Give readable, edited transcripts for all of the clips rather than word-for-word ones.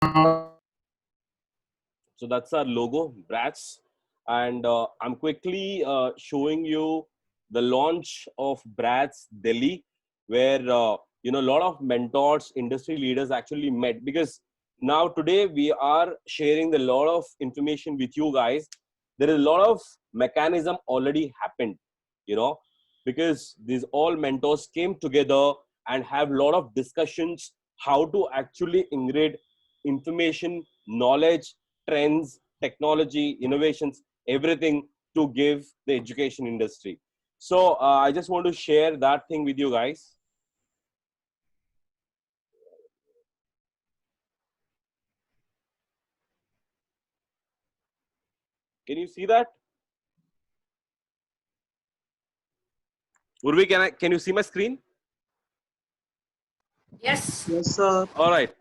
So that's our logo, Bratz. And I'm quickly showing you the launch of Bratz Delhi, where a lot of mentors, industry leaders actually met. Because now today we are sharing a lot of information with you guys. There is a lot of mechanism already happened, you know, because these all mentors came together and have a lot of discussions how to actually integrate information, knowledge, trends, technology, innovations, everything to give the education industry. So I just want to share that thing with you guys. Can you see that? Urvi, can you see my screen? Yes. Yes, sir. All right.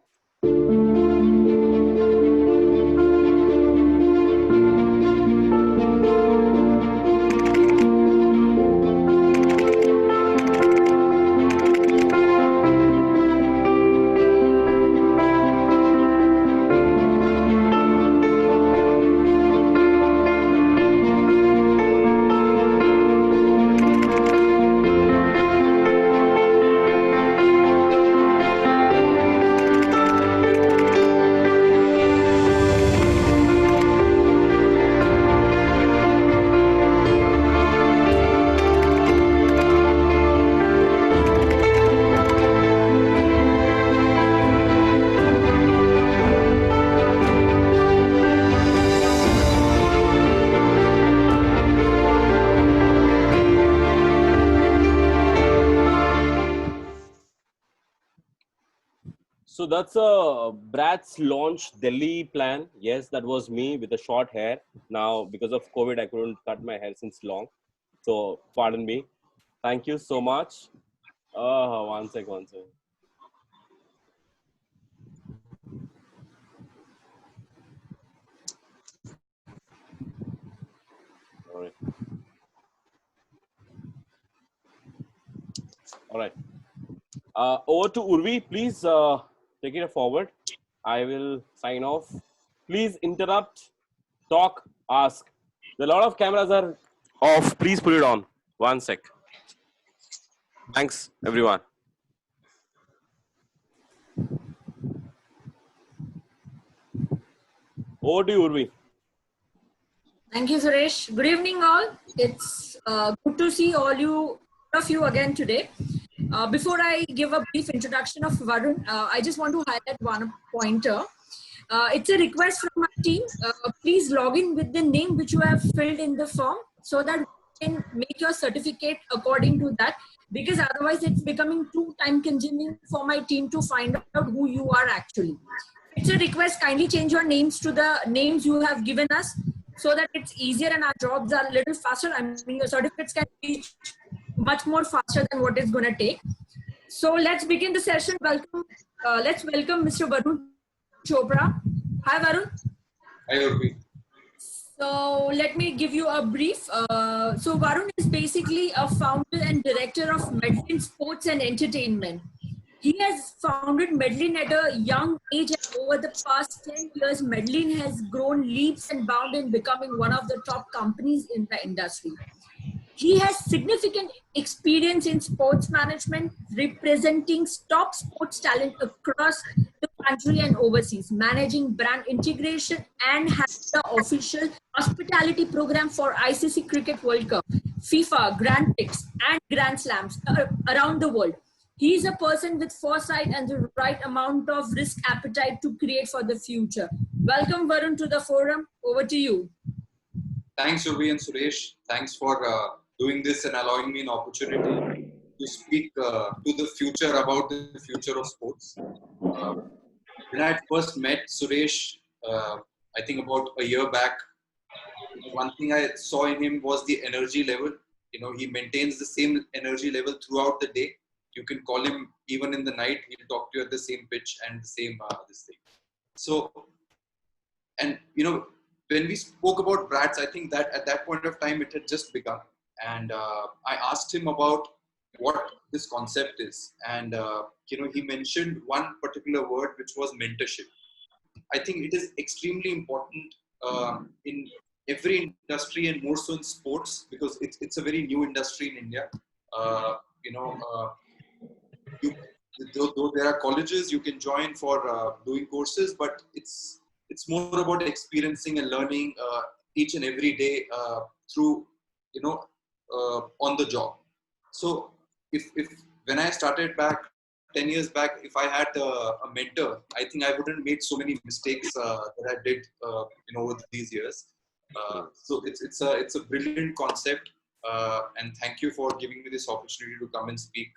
So that's a Bratz launch Delhi plan. Yes, that was me with the short hair. Now, because of COVID, I couldn't cut my hair since long. So, pardon me. Thank you so much. One sec, one sec. All right. All right. Over to Urvi. Please take it forward. I will sign off. Please interrupt, talk, ask. A lot of cameras are off. Please put it on. One sec. Thanks, everyone. Over to you, Urvi. Thank you, Suresh. Good evening, all. It's good to see all of you again today. Before I give a brief introduction of Varun, I just want to highlight one pointer. It's a request from my team. Please log in with the name which you have filled in the form so that we can make your certificate according to that. Because otherwise, it's becoming too time consuming for my team to find out who you are actually. It's a request. Kindly change your names to the names you have given us so that it's easier and our jobs are a little faster. I mean, your certificates can reach much more faster than what it's going to take. So let's begin the session. Welcome. Let's welcome Mr. Varun Chopra. Hi, Varun. Hi, Urvi. So let me give you a brief. So Varun is basically a founder and director of Medlin Sports and Entertainment. He has founded Medlin at a young age, and over the past 10 years, Medlin has grown leaps and bounds in becoming one of the top companies in the industry. He has significant experience in sports management, representing top sports talent across the country and overseas, managing brand integration, and has the official hospitality program for ICC Cricket World Cup, FIFA, Grand Prix, and Grand Slams around the world. He is a person with foresight and the right amount of risk appetite to create for the future. Welcome, Varun, to the forum. Over to you. Thanks, Urvi and Suresh. Thanks for doing this and allowing me an opportunity to speak to the future about the future of sports. When I first met Suresh, I think about a year back, one thing I saw in him was the energy level. You know, he maintains the same energy level throughout the day. You can call him even in the night. He'll talk to you at the same pitch and the same this thing. So, and you know, when we spoke about Bratz, I think that at that point of time it had just begun, and I asked him about what this concept is, and you know, he mentioned one particular word which was mentorship. I think it is extremely important in every industry and more so in sports, because it's a very new industry in India. Uh, you know, you, though there are colleges you can join for doing courses, but it's more about experiencing and learning each and every day through, you know, on the job. So if when I started back 10 years back, if I had a mentor, I think I wouldn't make so many mistakes that I did, you know, over these years. So it's a brilliant concept, and thank you for giving me this opportunity to come and speak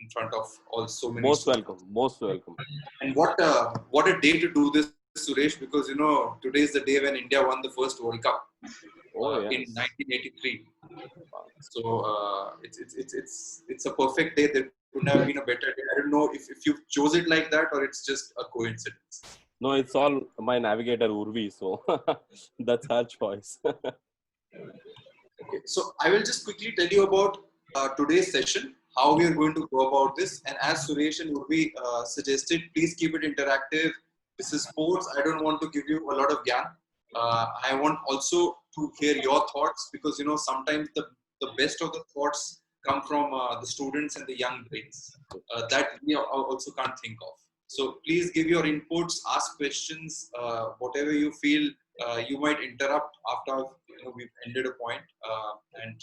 in front of all so many Most students. welcome. Most welcome. And what a day to do this, Suresh, because you know today is the day when India won the first World Cup Oh, in yes. 1983. So it's a perfect day. There couldn't have been a better day. I don't know if you chose it like that or it's just a coincidence. No, it's all my navigator Urvi, so that's her choice. Okay, so I will just quickly tell you about today's session, how we are going to go about this. And as Suresh and Urvi suggested, please keep it interactive. This is sports. I don't want to give you a lot of gyan. I want also to hear your thoughts, because you know sometimes the best of the thoughts come from the students and the young brains that we also can't think of. So please give your inputs, ask questions, whatever you feel you might interrupt after we've ended a point, and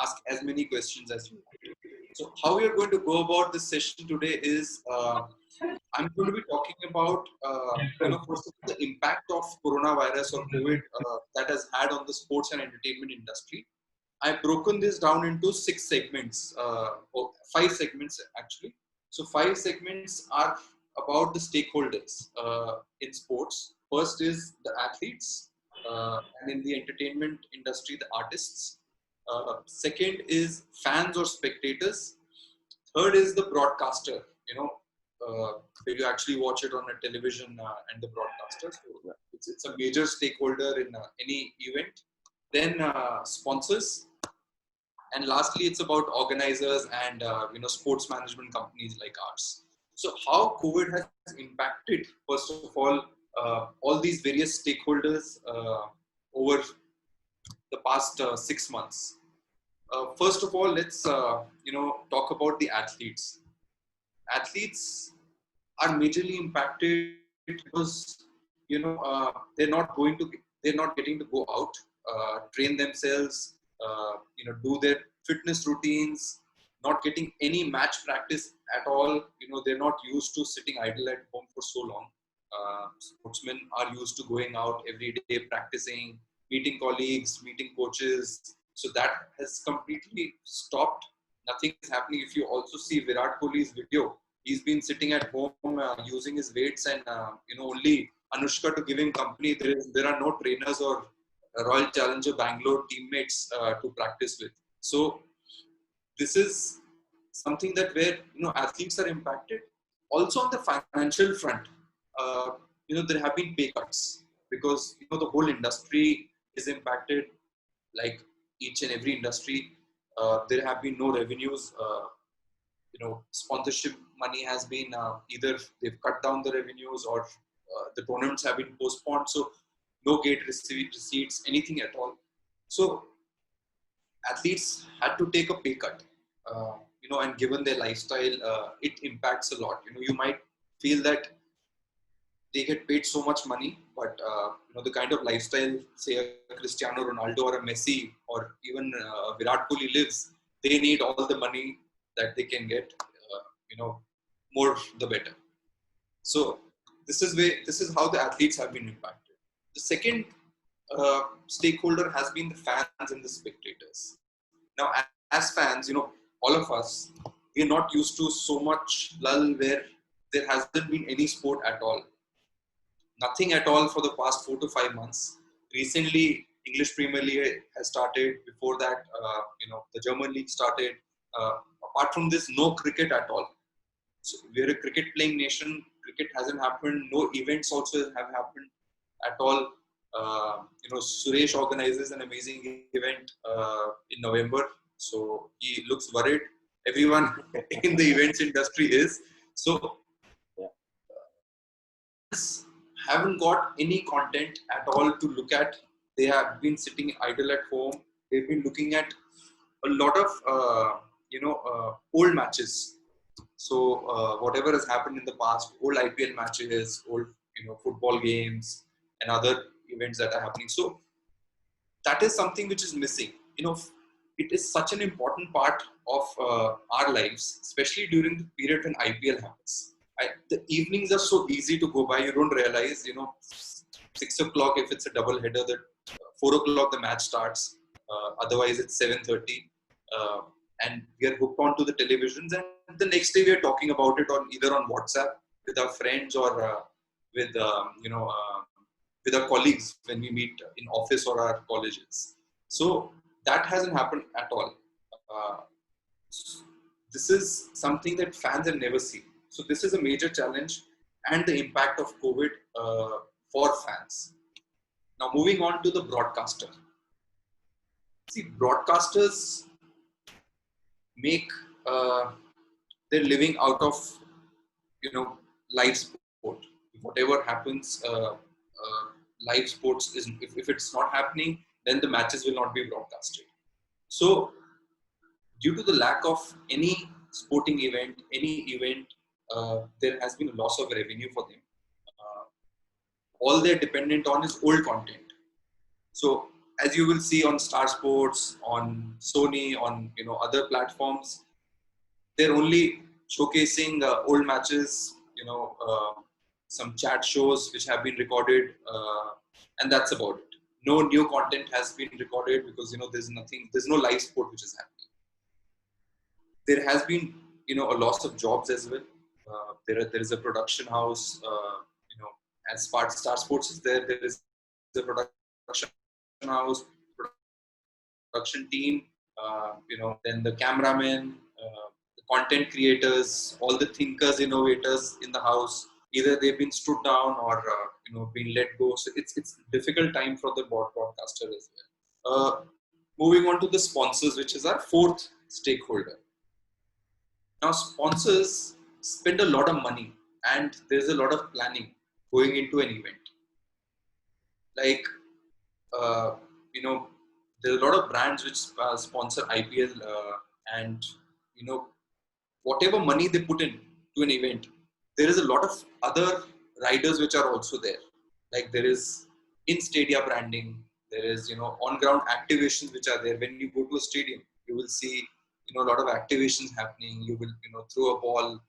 ask as many questions as you want. So how we are going to go about this session today is I'm going to be talking about first of all, the impact of coronavirus or COVID that has had on the sports and entertainment industry. I've broken this down into 6 segments, or 5 segments actually. So 5 segments are about the stakeholders in sports. First is the athletes, and in the entertainment industry, the artists. Second is fans or spectators. Third is the broadcaster, where you actually watch it on a television and the broadcaster. So it's a major stakeholder in any event. Then sponsors. And lastly, it's about organizers and sports management companies like ours. So how COVID has impacted, first of all these various stakeholders over the past 6 months. First of all, let's talk about the athletes. Athletes are majorly impacted because they're not getting to go out, train themselves, do their fitness routines, not getting any match practice at all. They're not used to sitting idle at home for so long. Sportsmen are used to going out every day, practicing, meeting colleagues, meeting coaches. So that has completely stopped. Nothing is happening. If you also see Virat Kohli's video, he's been sitting at home using his weights and only Anushka to give him company. There are no trainers or Royal Challenger Bangalore teammates to practice with. So this is something that where athletes are impacted. Also on the financial front, there have been pay cuts because the whole industry is impacted. Like each and every industry, there have been no revenues. Sponsorship money has been either they've cut down the revenues or the tournaments have been postponed. So no gate receipts, anything at all. So athletes had to take a pay cut, and given their lifestyle, it impacts a lot. You might feel that they get paid so much money, but the kind of lifestyle, say a Cristiano Ronaldo or a Messi or even Virat Kohli lives, they need all the money that they can get. More the better. So this is how the athletes have been impacted. The second stakeholder has been the fans and the spectators. Now, as fans, all of us, we're not used to so much lull where there hasn't been any sport at all. Nothing at all for the past 4 to 5 months. Recently, English Premier League has started. Before that, the German league started. Apart from this, no cricket at all. So we're a cricket playing nation. Cricket hasn't happened. No events also have happened at all. Suresh organizes an amazing event in November. So he looks worried. Everyone in the events industry is. So haven't got any content at all to look at. They have been sitting idle at home. They've been looking at a lot of old matches. So whatever has happened in the past, old IPL matches, old football games, and other events that are happening. So that is something which is missing. It is such an important part of our lives, especially during the period when IPL happens. The evenings are so easy to go by. You don't realize, 6 o'clock if it's a double header, that 4 o'clock the match starts. Otherwise, it's 7:30, and we are hooked onto the televisions. And the next day, we are talking about it on either on WhatsApp with our friends or with with our colleagues when we meet in office or our colleges. So that hasn't happened at all. Uh, this is something that fans have never seen. So this is a major challenge and the impact of COVID for fans. Now moving on to the broadcaster. See, broadcasters make their living out of live sport. Whatever happens, live sports is if it's not happening, then the matches will not be broadcasted. So due to the lack of any sporting event, any event, there has been a loss of revenue for them. All they're dependent on is old content. So as you will see on Star Sports, on Sony, on other platforms, they're only showcasing old matches, some chat shows which have been recorded, and that's about it. No new content has been recorded because there's no live sport which is happening. There has been a loss of jobs as well. There is a production house, as Star Sports is there is a production house, production team, then the cameramen, the content creators, all the thinkers, innovators in the house. Either they've been stood down or been let go. So it's a difficult time for the broadcaster as well. Moving on to the sponsors, which is our fourth stakeholder. Now, sponsors spend a lot of money, and there's a lot of planning going into an event. Like, there's a lot of brands which sponsor IPL, and whatever money they put in to an event, there is a lot of other riders which are also there. Like there is in-stadia branding, there is on-ground activations which are there. When you go to a stadium, you will see a lot of activations happening. You will throw a ball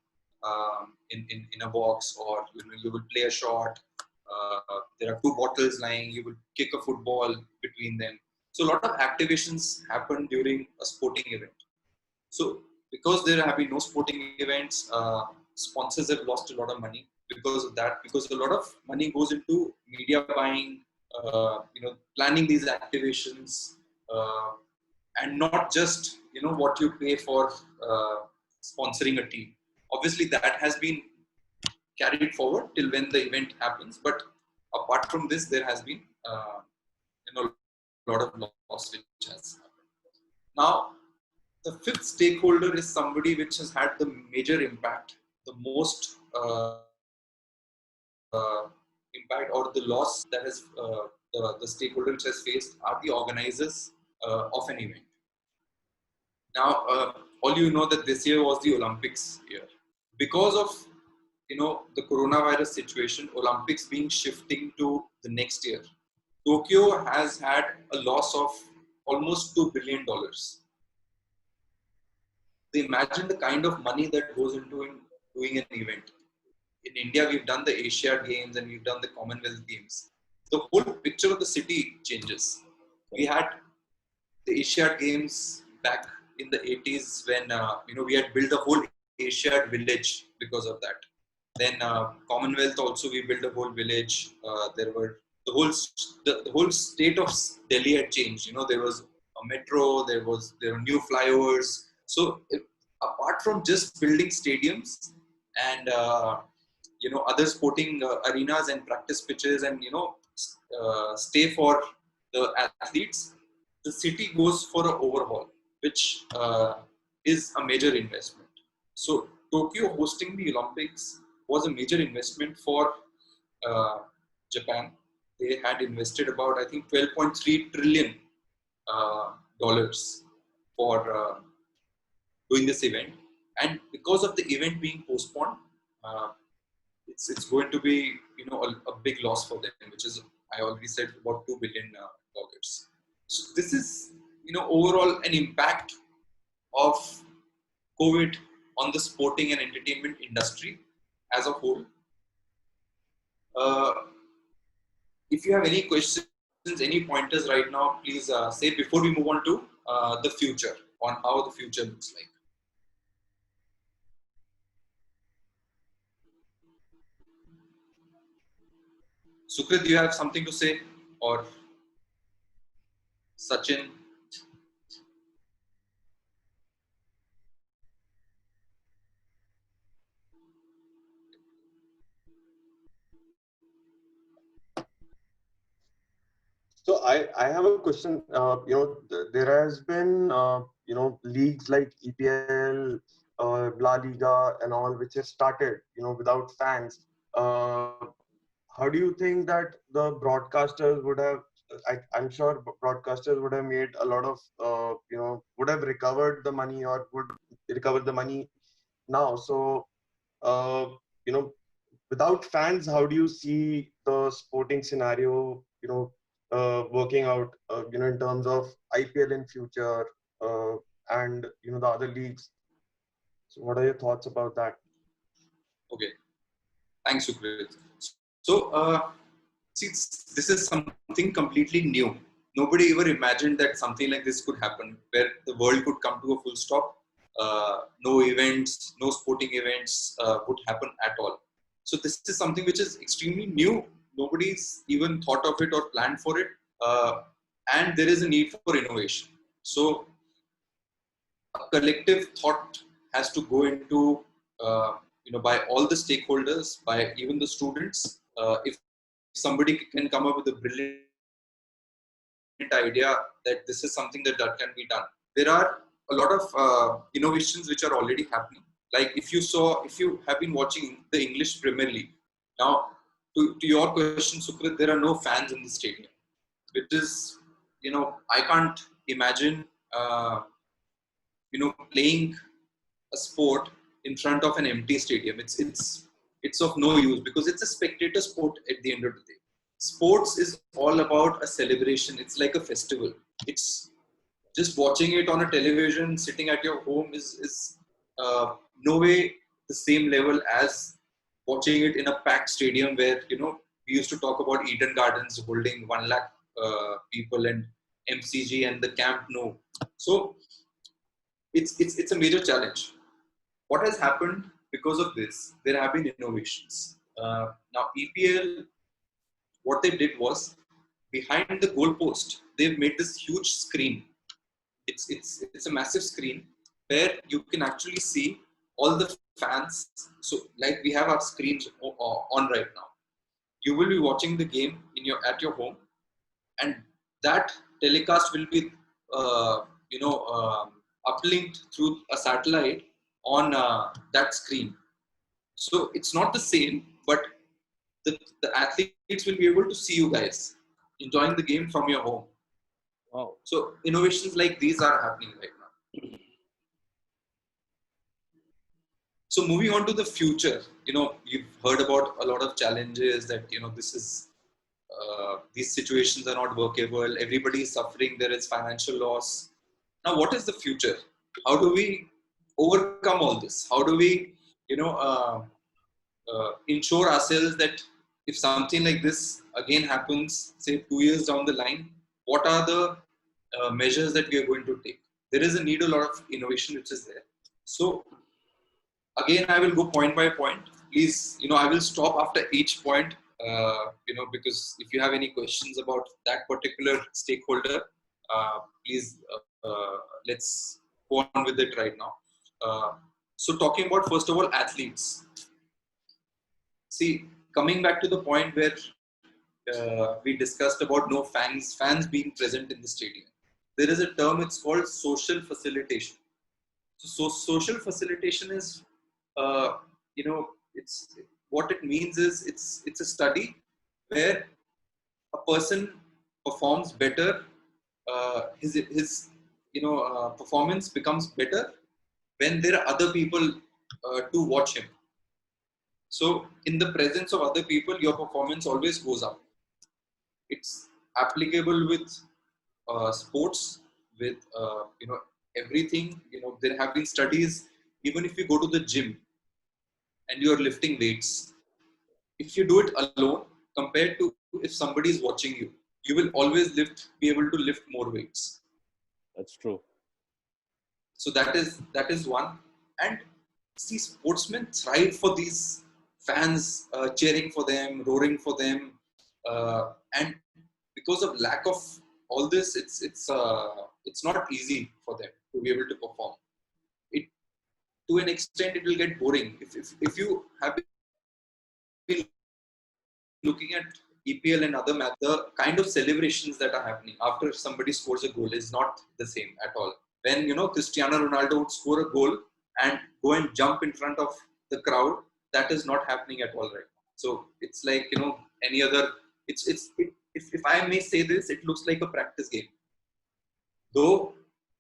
in a box, or you will play a shot. There are two bottles lying. You will kick a football between them. So a lot of activations happen during a sporting event. So because there have been no sporting events, sponsors have lost a lot of money because of that. Because a lot of money goes into media buying, planning these activations, and not just what you pay for sponsoring a team. Obviously, that has been carried forward till when the event happens. But apart from this, there has been a lot of loss which has happened. Now, the fifth stakeholder is somebody which has had the major impact, the most impact or the loss that has the stakeholder which has faced are the organizers of an event. Now, all that this year was the Olympics year. Because of the coronavirus situation, Olympics being shifting to the next year, Tokyo has had a loss of almost $2 billion. So imagine the kind of money that goes into doing an event. In India, we've done the Asiad Games and we've done the Commonwealth Games. The whole picture of the city changes. We had the Asiad Games back in the 80s when we had built a whole Asiad village because of that. Then Commonwealth also, we built a whole village. There were the whole state of Delhi had changed. There was a metro. There were new flyovers. So apart from just building stadiums and other sporting arenas and practice pitches and stay for the athletes, the city goes for an overhaul, which is a major investment. So Tokyo hosting the Olympics was a major investment for Japan. They had invested about, I think, 12.3 trillion dollars for doing this event. And because of the event being postponed, uh, it's going to be, you know, a big loss for them, which is, I already said, about $2 billion dollars. So this is, you know, overall an impact of COVID on the sporting and entertainment industry as a whole. Uh, if you have any questions, any pointers right now, please say before we move on to the future, on how the future looks like. Sukrit, do you have something to say? Or Sachin? So I have a question. There has been leagues like EPL, La Liga, and all, which have started without fans. How do you think that the broadcasters would have? I'm sure broadcasters would have made a lot of would have recovered the money, or would recover the money now. So uh, you know without fans, how do you see the sporting scenario, working out, in terms of IPL in future, and, the other leagues? So what are your thoughts about that? Okay, thanks, Sukrit. So, see, this is something completely new. Nobody ever imagined that something like this could happen, where the world could come to a full stop. No events, no sporting events would happen at all. So this is something which is extremely new. Nobody's even thought of it or planned for it. And there is a need for innovation. So a collective thought has to go into, by all the stakeholders, by even the students. If somebody can come up with a brilliant idea that this is something that can be done. There are a lot of innovations which are already happening. Like if you have been watching the English Premier League. Now, to your question, Sukrit, there are no fans in the stadium, which is, I can't imagine, playing a sport in front of an empty stadium. It's of no use, because it's a spectator sport at the end of the day. Sports is all about a celebration. It's like a festival. It's just watching it on a television, sitting at your home is no way the same level as watching it in a packed stadium where, we used to talk about Eden Gardens holding 1 lakh people, and MCG and the Camp Nou. So it's a major challenge. What has happened because of this? There have been innovations. Now EPL, what they did was, behind the goalpost, they've made this huge screen. It's a massive screen where you can actually see all the fans. So like we have our screens on right now. You will be watching the game at your home, and that telecast will be uplinked through a satellite on that screen. So it's not the same, but the athletes will be able to see you guys enjoying the game from your home. Wow. So innovations like these are happening right now. So moving on to the future, you've heard about a lot of challenges that, this is, these situations are not workable. Everybody is suffering. There is financial loss. Now, what is the future? How do we overcome all this? How do we, ensure ourselves that if something like this again happens, say 2 years down the line, what are the measures that we are going to take? There is a need, a lot of innovation which is there. So again, I will go point by point. Please, I will stop after each point, because if you have any questions about that particular stakeholder, please, let's go on with it right now. So talking about, first of all, athletes. See, coming back to the point where we discussed about no fans being present in the stadium. There is a term, it's called social facilitation. So social facilitation is, it's what it means is, it's a study where a person performs better, his performance becomes better when there are other people to watch him. So in the presence of other people, your performance always goes up. It's applicable with sports, with everything. There have been studies. Even if you go to the gym and you are lifting weights, if you do it alone compared to if somebody is watching you, you will always be able to lift more weights. That's true. So that is one. And see, sportsmen thrive for these fans cheering for them, roaring for them, and because of lack of all this, it's not easy for them to be able to perform. It, to an extent, it will get boring if you have been looking at EPL and other matches. The kind of celebrations that are happening after somebody scores a goal is not the same at all. When Cristiano Ronaldo would score a goal and go and jump in front of the crowd, that is not happening at all right now. So it's like any other. If I may say this, it looks like a practice game. Though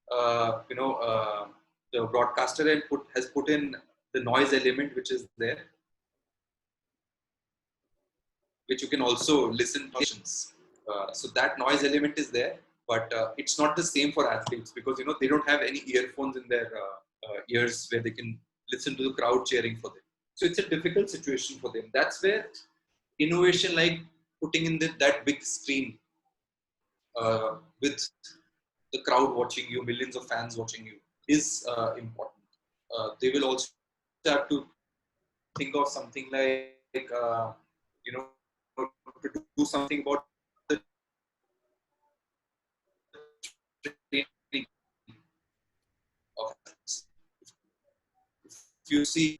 the broadcaster has put in the noise element which is there, which you can also listen to. So that noise element is there, but it's not the same for athletes because they don't have any earphones in their ears where they can listen to the crowd cheering for them. So it's a difficult situation for them. That's where innovation like putting in that big screen with the crowd watching you, millions of fans watching you, is important. They will also have to think of something like to do something about the training of athletes. If you see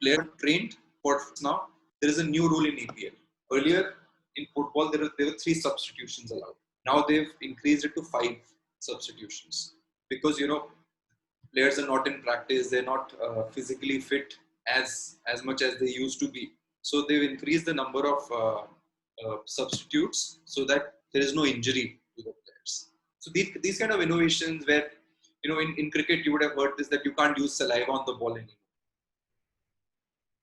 player trained for now, there is a new rule in EPL. Earlier in football, there were 3 substitutions allowed. Now they've increased it to 5 substitutions because players are not in practice. They're not physically fit as much as they used to be. So they've increased the number of substitutes so that there is no injury to the players. So these kind of innovations where in cricket you would have heard this, that you can't use saliva on the ball anymore.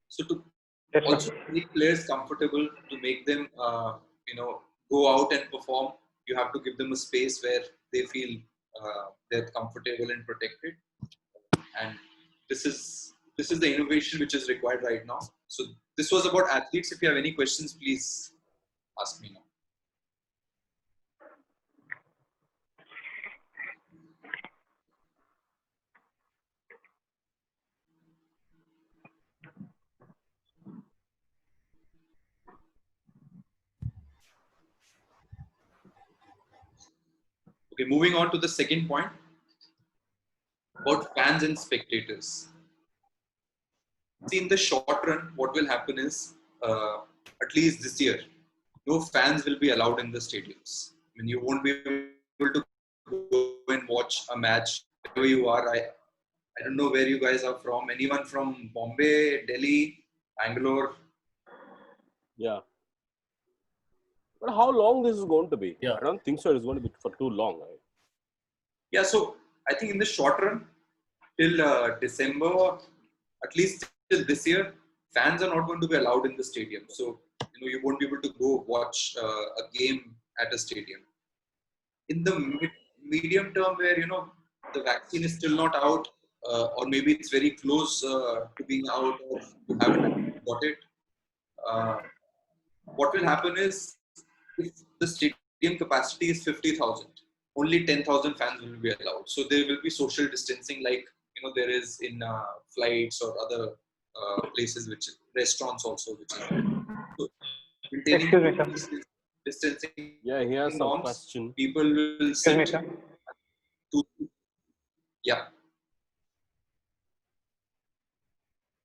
So to also make players comfortable, to make them go out and perform, you have to give them a space where they feel they're comfortable and protected. And this is the innovation which is required right now. So this was about athletes. If you have any questions, please ask me now. Okay, moving on to the second point about fans and spectators. See, in the short run, what will happen is, at least this year, no fans will be allowed in the stadiums. I mean, you won't be able to go and watch a match wherever you are. I don't know where you guys are from. Anyone from Bombay, Delhi, Bangalore? Yeah. But how long this is going to be? Yeah. I don't think so. It's going to be for too long. Right? Yeah, so I think in the short run, till December, at least till this year, fans are not going to be allowed in the stadium. So you won't be able to go watch a game at a stadium. In the medium term, where the vaccine is still not out, or maybe it's very close to being out, or you haven't got it, what will happen is, if the stadium capacity is 50,000, only 10,000 fans will be allowed. So there will be social distancing, like there is in flights or other places, which restaurants also, which is so maintaining distancing. Yeah, he has some norms, question. People will Excuse me, sit. sir. Yeah.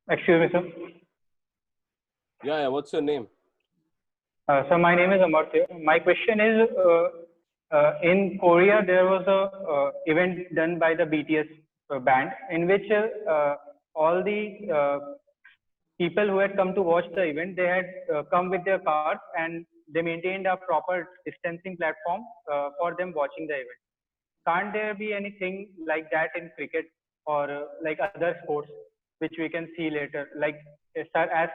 Excuse me, sir. Yeah. What's your name? So my name is Amartya. My question is, in Korea, there was a event done by the BTS band in which all the people who had come to watch the event, they had come with their cars and they maintained a proper distancing platform for them watching the event. Can't there be anything like that in cricket or like other sports, which we can see later? Like as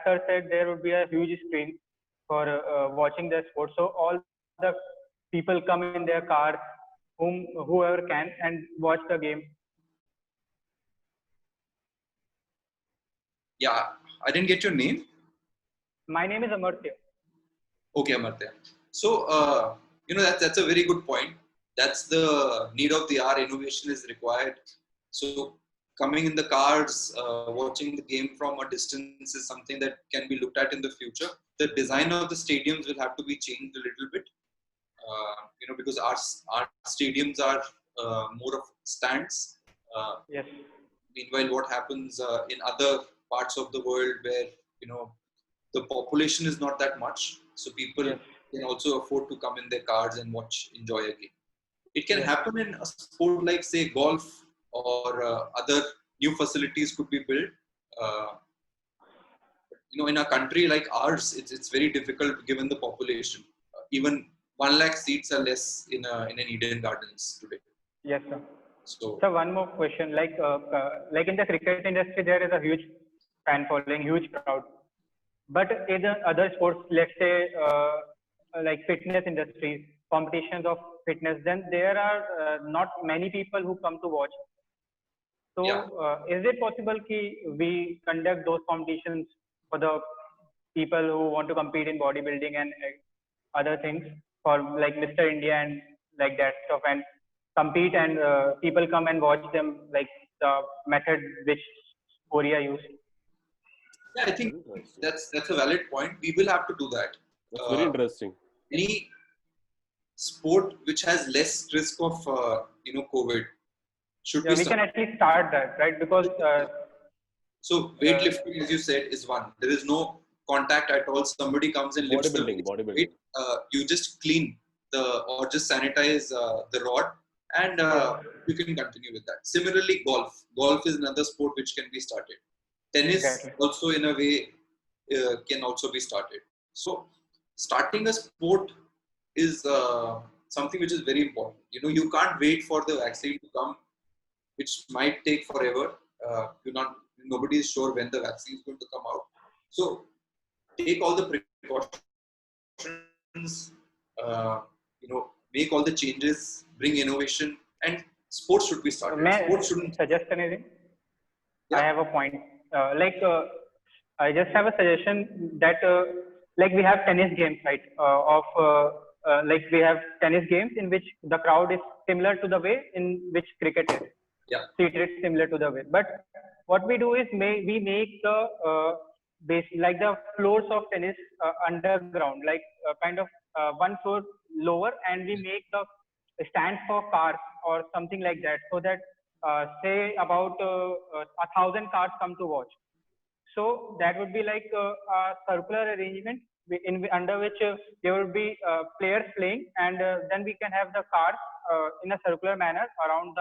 sir said, there would be a huge screen for watching the sport. So all the people come in their cars, whoever can, and watch the game. Yeah, I didn't get your name. My name is Amartya. Okay, Amartya. So, that's a very good point. That's the need of the hour. Innovation is required. So, coming in the cars, watching the game from a distance is something that can be looked at in the future. The design of the stadiums will have to be changed a little bit, because our stadiums are more of stands. Yes. Meanwhile, what happens in other parts of the world where, the population is not that much, so people Yes. can also afford to come in their cars and enjoy a game. It can Yes. happen in a sport like, say, golf, or other new facilities could be built. In a country like ours, it's very difficult given the population. Even 1 lakh seats are less in an Eden Gardens today. Yes, sir. So One more question. Like in the cricket industry, there is a huge fan following, huge crowd. But in the other sports, let's say like fitness industries, competitions of fitness, then there are not many people who come to watch. So yeah. Is it possible that we conduct those competitions for the people who want to compete in bodybuilding and other things, for like Mr. India and like that stuff, and compete, and people come and watch them, like the method which Korea used? Yeah, I think that's a valid point. We will have to do that. That's very interesting. Any sport which has less risk of COVID should be. We can at least start that, right? Because so weightlifting, as you said, is one. There is no contact at all. Somebody comes and lifts bodybuilding. You just clean or just sanitize the rod, and you can continue with that. Similarly, golf is another sport which can be started. Tennis also, in a way, can also be started. So starting a sport is something which is very important. You can't wait for the vaccine to come, which might take forever. Nobody is sure when the vaccine is going to come out. So take all the precautions, make all the changes, bring innovation, and sports should be started. Sports shouldn't suggest anything. Yeah. I have a point. I just have a suggestion that like we have tennis games, right? Like we have tennis games in which the crowd is similar to the way in which cricket is. Yeah. Treated similar to the way. But what we do is we make the like the floors of tennis underground, like kind of one floor lower, and we make the stand for cars or something like that, so that say about 1,000 cars come to watch. So that would be like a circular arrangement under which there will be players playing, and then we can have the cars in a circular manner around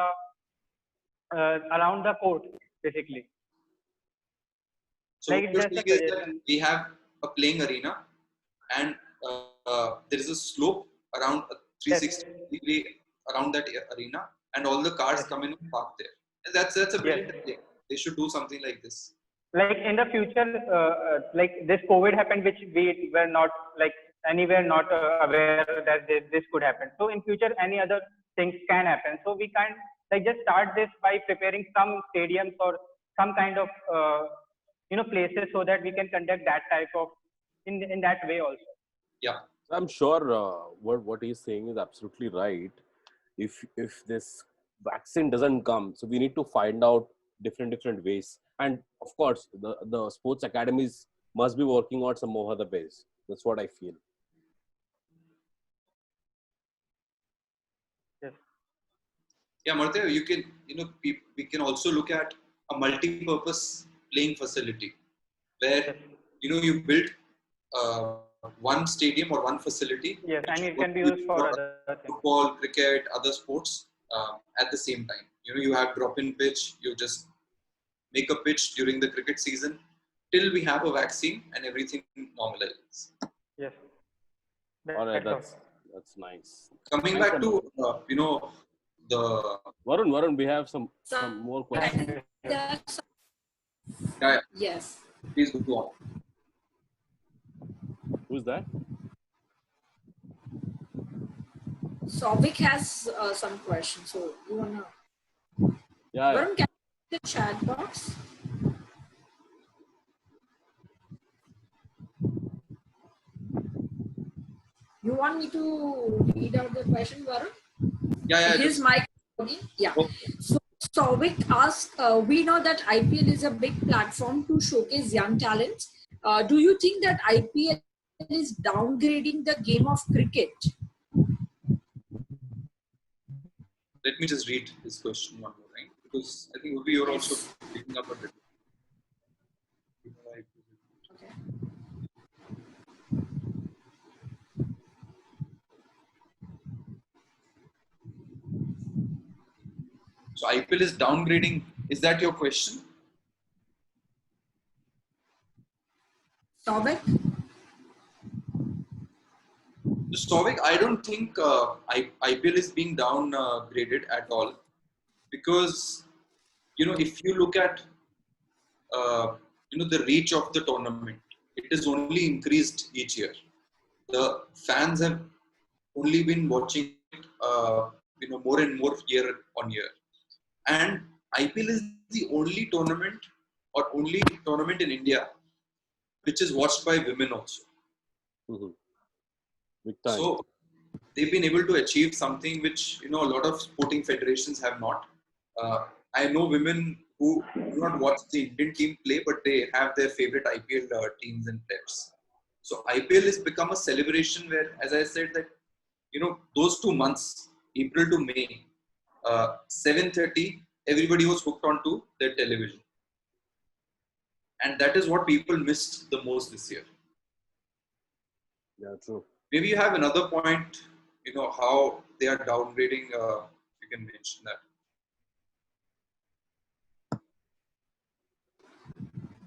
the court, basically. So like what you're saying is that we have a playing arena, and there is a slope around a 360 degree around that arena, and all the cars come in and park there. And that's a brilliant thing. They should do something like this. Like in the future, like this COVID happened, which we were not like anywhere not aware that this could happen. So in future, any other things can happen. So we can like just start this by preparing some stadiums or some kind of places, so that we can conduct that type of in that way also. Yeah, I'm sure what he's saying is absolutely right. If this vaccine doesn't come, so we need to find out different ways, and of course the sports academies must be working on some more other ways. That's what I feel. Yes. Yeah, Martha, you can we can also look at a multi-purpose playing facility where you build one stadium or one facility. Yes, and it can be used for other football, cricket, other sports at the same time. You have drop-in pitch. You just make a pitch during the cricket season, till we have a vaccine and everything normalizes. Yes. All right, That's that's nice. Coming Thanks back a lot. to the Varun, we have some more all. questions. yeah, Yes. please go on. Who's that? Souvik has some questions. So you wanna? Yeah, yeah. Varun, can you the chat box? You want me to read out the question, Varun? Yeah, His just mic. Yeah. okay. So Souvik asked, we know that IPL is a big platform to showcase young talents. Do you think that IPL is downgrading the game of cricket? Let me just read this question one more time because I think you're also picking up a bit. Okay. So IPL is downgrading. Is that your question? Souvik? So, Souvik, I don't think IPL is being downgraded at all because if you look at the reach of the tournament, it is only increased each year. The fans have only been watching it, more and more year on year. And IPL is the only tournament or only tournament in India which is watched by women also. Mm-hmm. Big time. So they've been able to achieve something which a lot of sporting federations have not. I know women who do not watch the Indian team play, but they have their favorite IPL teams and players. So IPL has become a celebration where, as I said, that those 2 months, April to May, 7:30, everybody was hooked onto their television, and that is what people missed the most this year. Yeah, true. Maybe you have another point, how they are downgrading. You can mention that.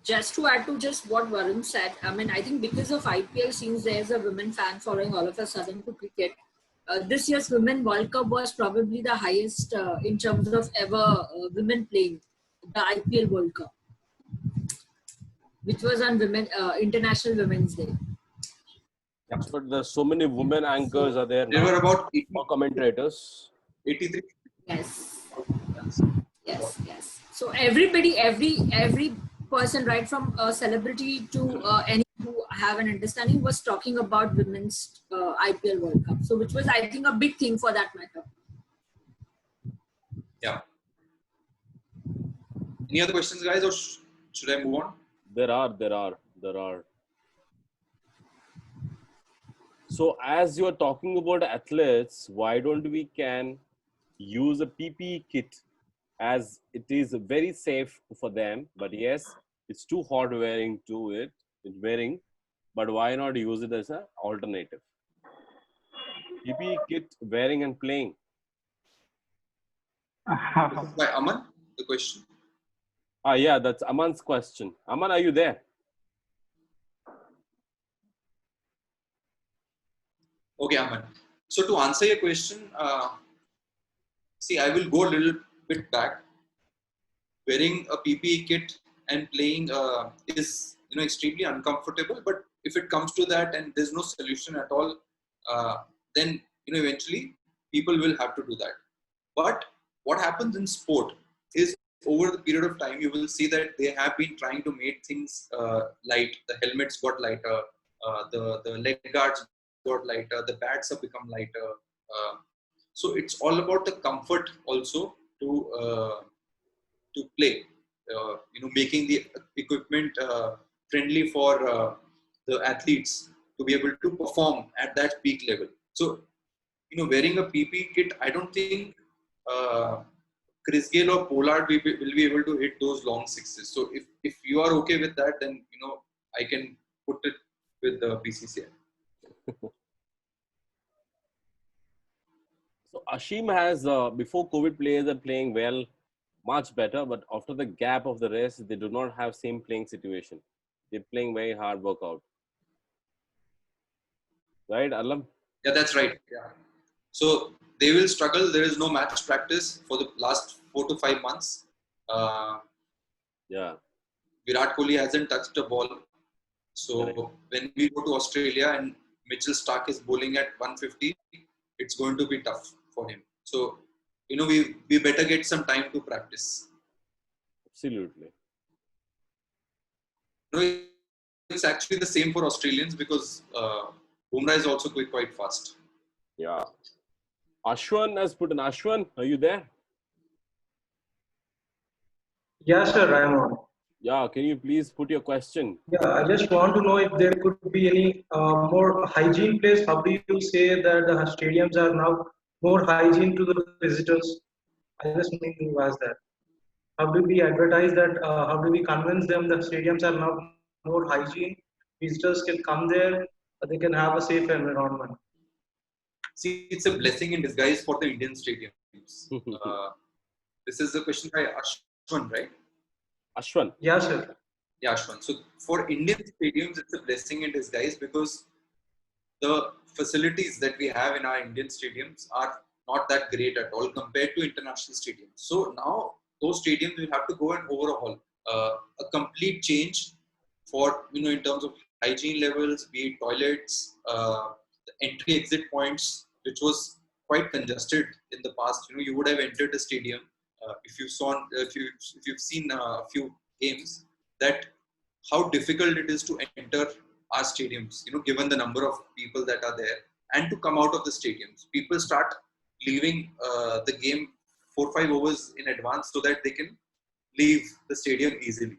Just to add to just what Varun said, I mean, I think because of IPL, since there's a women fan following all of a sudden to cricket, this year's Women World Cup was probably the highest in terms of ever women playing the IPL World Cup, which was on International Women's Day. But there's so many women anchors are there There now, were about or commentators. 83. Yes. Yes. So everybody, every person, right from a celebrity to any who have an understanding, was talking about women's IPL World Cup. So which was, I think, a big thing for that matter. Yeah. Any other questions, guys, or should I move on? There are. So as you're talking about athletes, why don't we can use a PPE kit, as it is very safe for them, but yes, it's too hot wearing but why not use it as an alternative? PPE kit wearing and playing. By Aman, the question. Yeah, that's Aman's question. Aman, are you there? Okay, Aman. So to answer your question, see, I will go a little bit back. Wearing a PPE kit and playing is extremely uncomfortable. But if it comes to that and there's no solution at all, then eventually people will have to do that. But what happens in sport is, over the period of time, you will see that they have been trying to make things light. The helmets got lighter, the leg guards got lighter, the bats have become lighter. So it's all about the comfort also to play. Making the equipment friendly for the athletes to be able to perform at that peak level. So wearing a PP kit, I don't think Chris Gayle or Pollard will be able to hit those long sixes. So if you are okay with that, then I can put it with the BCCI. So Ashim has before COVID, players are playing well, much better, but after the gap of the rest, they do not have same playing situation. They're playing very hard workout. Right, Alam? Yeah, that's right. Yeah. So they will struggle. There is no match practice for the last 4 to 5 months. Uh, Yeah. Virat Kohli hasn't touched a ball. So Correct. when we go to Australia and Mitchell Stark is bowling at 150, it's going to be tough for him. So, we better get some time to practice. Absolutely. It's actually the same for Australians because Bumrah is also quite fast. Yeah. Ashwan has put an Ashwan. Are you there? Yeah, sir, I'm on. Yeah. Can you please put your question? Yeah, I just want to know if there could be any more hygiene place. How do you say that the stadiums are now more hygiene to the visitors? I just need to ask that. How do we advertise that? How do we convince them that stadiums are now more hygiene? Visitors can come there, they can have a safe environment. See, it's a blessing in disguise for the Indian stadiums. This is a question by Ashwan, right? Ashwan. Yeah, sir. Yeah, Ashwan. So for Indian stadiums, it's a blessing in disguise because the facilities that we have in our Indian stadiums are not that great at all compared to international stadiums. So now those stadiums will have to go and overhaul a complete change for, in terms of hygiene levels, be it toilets, the entry exit points, which was quite congested in the past. You would have entered a stadium if you've seen a few games, that how difficult it is to enter our stadiums, given the number of people that are there, and to come out of the stadiums. People start leaving the game 4-5 overs in advance so that they can leave the stadium easily.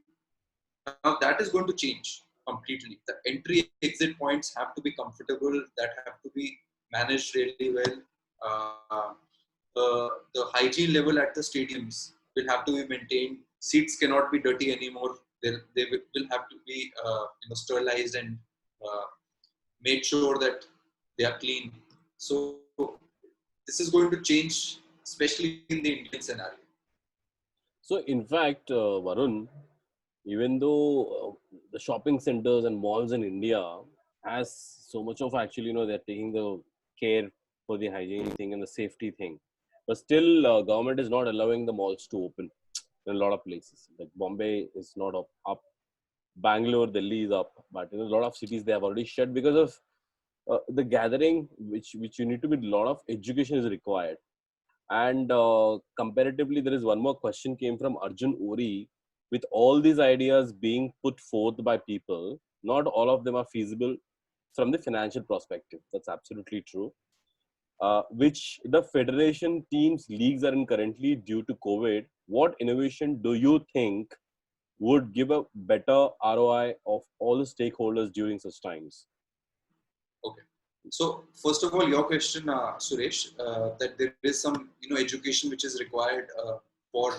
Now that is going to change completely. The entry exit points have to be comfortable, that have to be managed really well. The hygiene level at the stadiums will have to be maintained. Seats cannot be dirty anymore. They will have to be sterilized and made sure that they are clean. So this is going to change, especially in the Indian scenario. So, in fact, Varun, even though the shopping centers and malls in India has so much of actually, they're taking the care for the hygiene thing and the safety thing, but still, government is not allowing the malls to open in a lot of places. Like Bombay is not up. Bangalore, Delhi is up, but in a lot of cities they have already shut because of the gathering, which you need to be. A lot of education is required. And comparatively, there is one more question came from Arjun Ori. With all these ideas being put forth by people, not all of them are feasible from the financial perspective. That's absolutely true. Which the federation teams leagues are in currently due to COVID. What innovation do you think would give a better ROI of all the stakeholders during such times? Okay. So first of all, your question, Suresh, that there is some education which is required for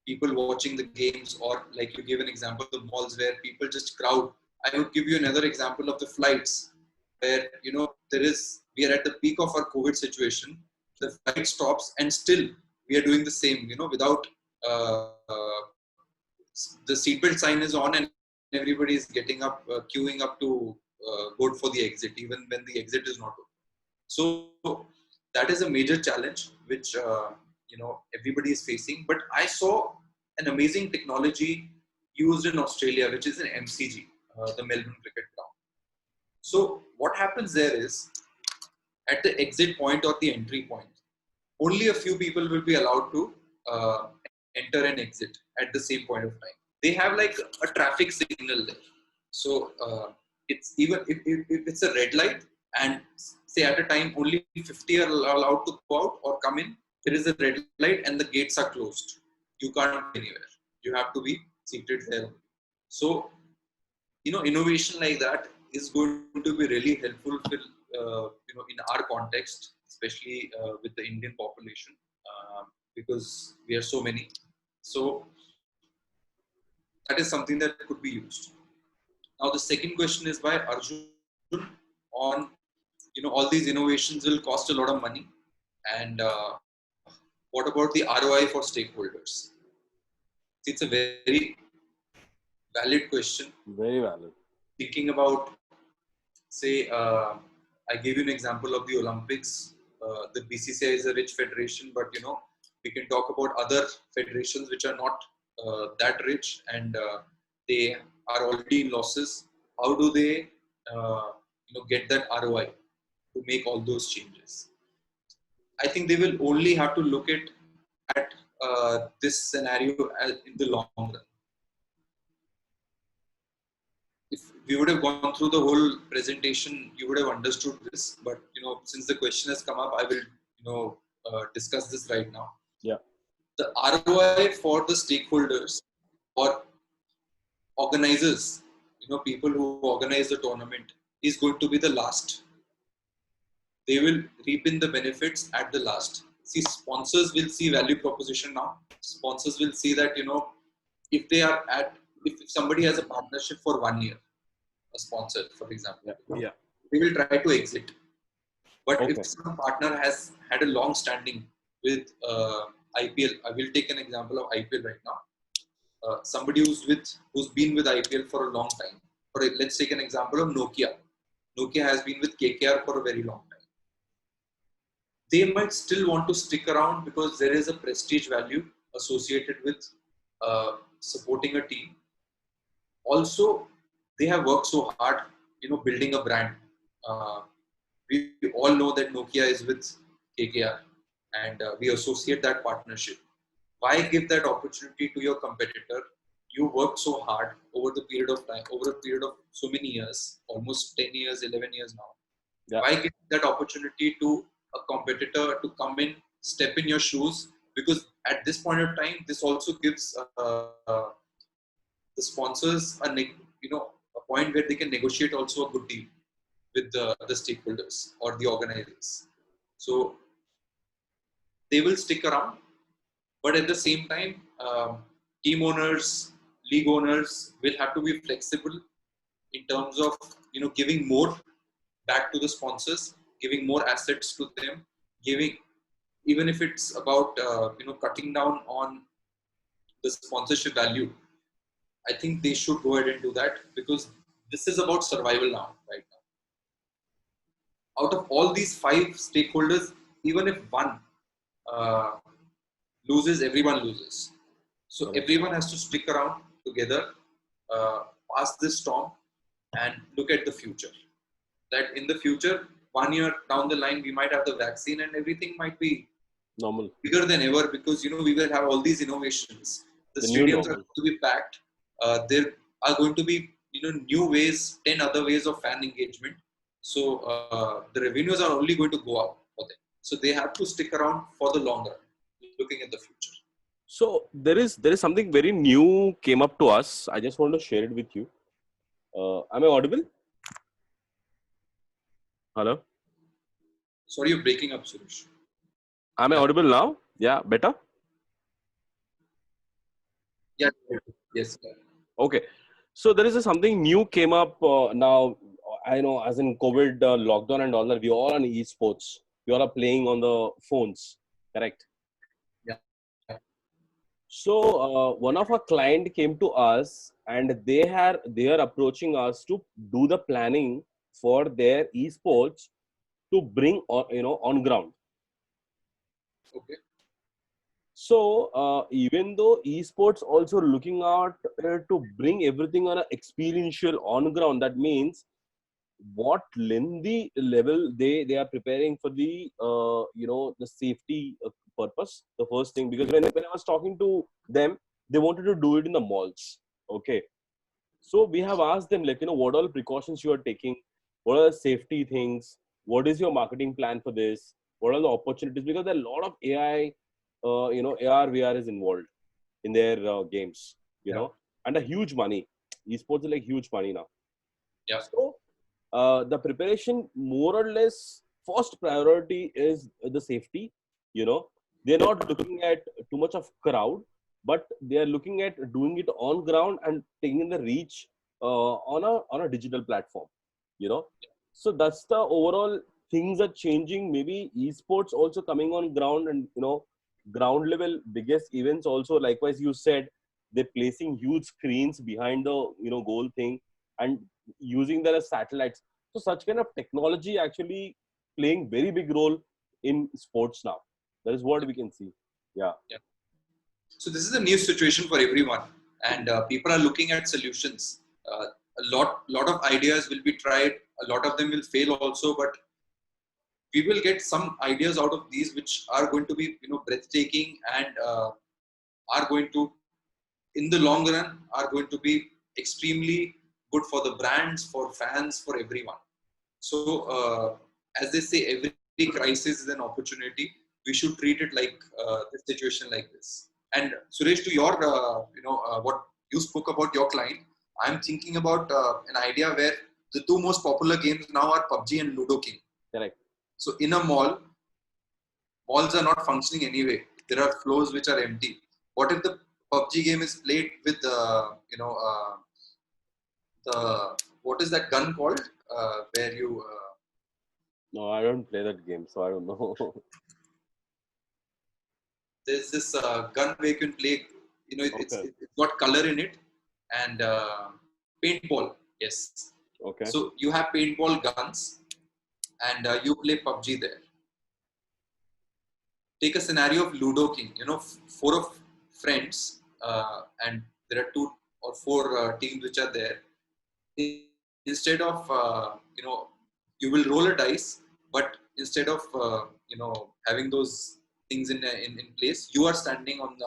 people watching the games, or like you gave an example of the malls where people just crowd. I would give you another example of the flights where we are at the peak of our COVID situation. The flight stops and still we are doing the same. Without the seatbelt sign is on and everybody is getting up, queuing up to go for the exit, even when the exit is not open. So that is a major challenge which everybody is facing. But I saw an amazing technology used in Australia, which is an MCG, the Melbourne Cricket Ground. So what happens there is, at the exit point or the entry point, only a few people will be allowed to enter and exit at the same point of time. They have like a traffic signal there. So it's even if it's a red light and say at a time only 50 are allowed to go out or come in, there is a red light and the gates are closed. You can't go anywhere. You have to be seated there. So innovation like that is going to be really helpful in our context, especially with the Indian population, because we are so many. So that is something that could be used. Now the second question is by Arjun on, all these innovations will cost a lot of money, and what about the ROI for stakeholders? It's a very valid question. Very valid. Thinking about, say, I gave you an example of the Olympics. The BCCI is a rich federation, but we can talk about other federations which are not that rich, and they are already in losses. How do they, get that ROI to make all those changes? I think they will only have to look at this scenario in the long run. If we would have gone through the whole presentation, you would have understood this. But since the question has come up, I will discuss this right now. Yeah. The ROI for the stakeholders or organizers, people who organize the tournament, is going to be the last. They will reap in the benefits at the last. See, sponsors will see value proposition now. Sponsors will see that if they are if somebody has a partnership for 1 year, a sponsor, for example, Yeah. they will try to exit. But Okay. if some partner has had a long standing with IPL, I will take an example of IPL right now. Somebody who's been with IPL for a long time. Let's take an example of Nokia. Nokia has been with KKR for a very long time. They might still want to stick around because there is a prestige value associated with supporting a team. Also, they have worked so hard, building a brand. We all know that Nokia is with KKR, and we associate that partnership. Why give that opportunity to your competitor? You worked so hard over the period of time, over a period of so many years, almost 10 years, 11 years now. Yeah. Why give that opportunity to a competitor to come in, step in your shoes? Because at this point of time, this also gives the sponsors a point where they can negotiate also a good deal with the stakeholders or the organizers. So they will stick around, but at the same time, team owners, league owners will have to be flexible in terms of giving more back to the sponsors, giving more assets to them, giving, even if it's about cutting down on the sponsorship value. I think they should go ahead and do that, because this is about survival now, right now. Out of all these 5 stakeholders, even if one loses, everyone loses. So everyone has to stick around together, pass this storm, and look at the future. That in the future, 1 year down the line, we might have the vaccine and everything might be Normal. bigger than ever, because we will have all these innovations. The The new stadiums are normal. going to be packed. There are going to be new ways, 10 other ways of fan engagement. So the revenues are only going to go up for them. So they have to stick around for the long run, looking at the future. So there is something very new came up to us. I just want to share it with you. Am I audible? Hello? Sorry, you're breaking up, Suresh. Am I audible now? Yeah, better? Yeah. Yes. Okay. So there is something new came up now. I know, as in COVID lockdown and all that, we all on esports. We all are playing on the phones, correct? Yeah. So one of our client came to us, and they are approaching us to do the planning for their esports to bring on ground. Okay. So even though esports also looking out to bring everything on an experiential on ground, that means what lengthy level they are preparing for the the safety purpose. The first thing, because when I was talking to them, they wanted to do it in the malls. Okay, so we have asked them, like, what all precautions you are taking, what are the safety things, what is your marketing plan for this, what are the opportunities, because there are a lot of AI AR VR is involved in their games, and a huge money. Esports is like huge money now. Yeah. So the preparation, more or less, first priority is the safety. They're not looking at too much of crowd, but they are looking at doing it on ground and taking the reach on a digital platform. So that's the overall things are changing. Maybe esports also coming on ground, and ground level biggest events also. Likewise, you said they're placing huge screens behind the goal thing and using them as satellites. So such kind of technology actually playing very big role in sports now. That is what we can see. Yeah. So this is a new situation for everyone, and people are looking at solutions. A lot of ideas will be tried. A lot of them will fail also, but we will get some ideas out of these which are going to be breathtaking and are going to, in the long run, are going to be extremely good for the brands, for fans, for everyone. So as they say, every crisis is an opportunity. We should treat it like this situation like this. And Suresh, to your what you spoke about your client, I'm thinking about an idea where the two most popular games now are PUBG and Ludo King. Correct. So in a mall, malls are not functioning anyway. There are floors which are empty. What if the PUBG game is played with the what is that gun called where you No, I don't play that game, so I don't know. there's this gun where you can play. It's Okay. got color in it and paintball. Yes. Okay. So you have paintball guns and you play PUBG there. Take a scenario of Ludo King. Four of friends and there are 2 or 4 teams which are there. Instead of you will roll a dice, but instead of having those things in place, you are standing on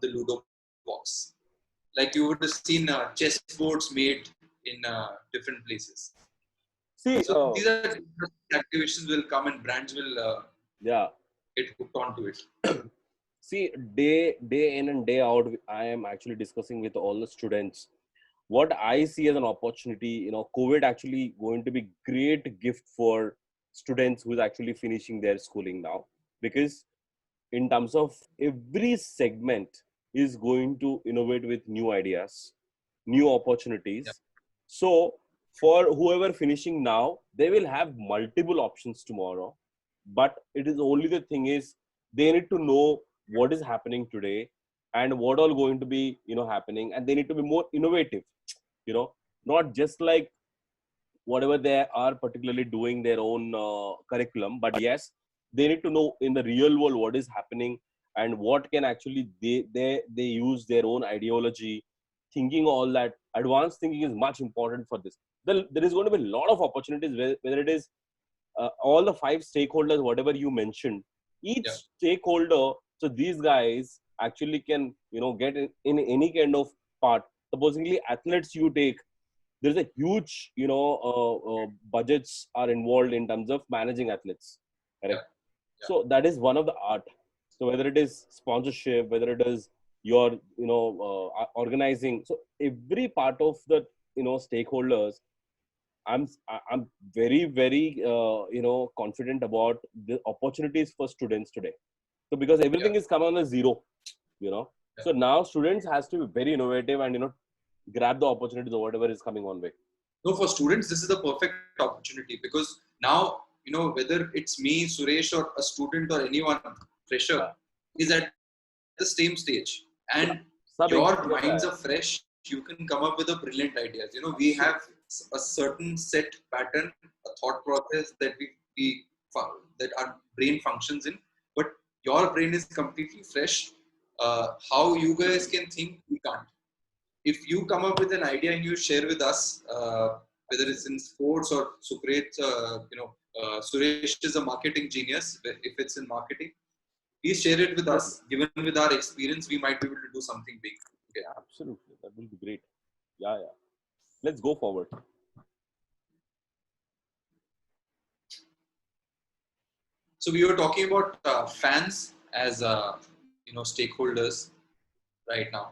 the Ludo box, like you would have seen chess boards made in different places. See, So these are activations will come and brands will yeah. get hooked onto it. See, day in and day out, I am actually discussing with all the students. What I see as an opportunity, COVID actually going to be great gift for students who's actually finishing their schooling now, because in terms of every segment is going to innovate with new ideas, new opportunities. Yeah. So for whoever finishing now, they will have multiple options tomorrow. But it is only the thing is they need to know what is happening today and what all going to be happening, and they need to be more innovative. Not just like whatever they are particularly doing their own curriculum, but yes, they need to know in the real world what is happening and what can actually they use their own ideology, thinking. All that advanced thinking is much important for this. There is going to be a lot of opportunities, whether it is all the 5 stakeholders, whatever you mentioned, each stakeholder. So these guys actually can get in any kind of part. Supposedly athletes you take, there's a huge budgets are involved in terms of managing athletes, correct? Yeah. So that is one of the art. So whether it is sponsorship, whether it is your organizing, so every part of the stakeholders, I'm very confident about the opportunities for students today. So because everything is coming on a zero, so now students has to be very innovative and grab the opportunities or whatever is coming on way. No, for students, this is the perfect opportunity, because now, whether it's me, Suresh, or a student or anyone, fresher, is at the same stage. And your minds are fresh. You can come up with a brilliant ideas. We have a certain set pattern, a thought process that that our brain functions in, but your brain is completely fresh. How you guys can think, we can't. If you come up with an idea and you share with us, whether it's in sports or Suresh is a marketing genius. If it's in marketing, please share it with us. Given with our experience, we might be able to do something big. Okay. Absolutely, that will be great. Yeah. Let's go forward. So we were talking about fans as stakeholders right now.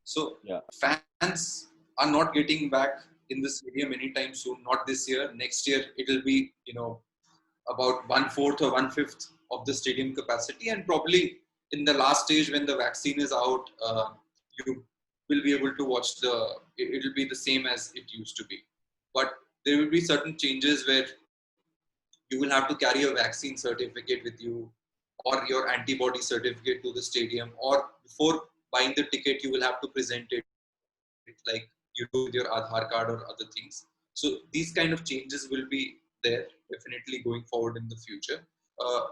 So fans are not getting back in the stadium anytime soon. Not this year. Next year it will be about 1/4 or 1/5 of the stadium capacity, and probably in the last stage when the vaccine is out, you will be able to watch it will be the same as it used to be. But there will be certain changes where you will have to carry a vaccine certificate with you, or your antibody certificate to the stadium, or before buying the ticket, you will have to present it like you do with your Aadhaar card or other things. So these kind of changes will be there definitely going forward in the future.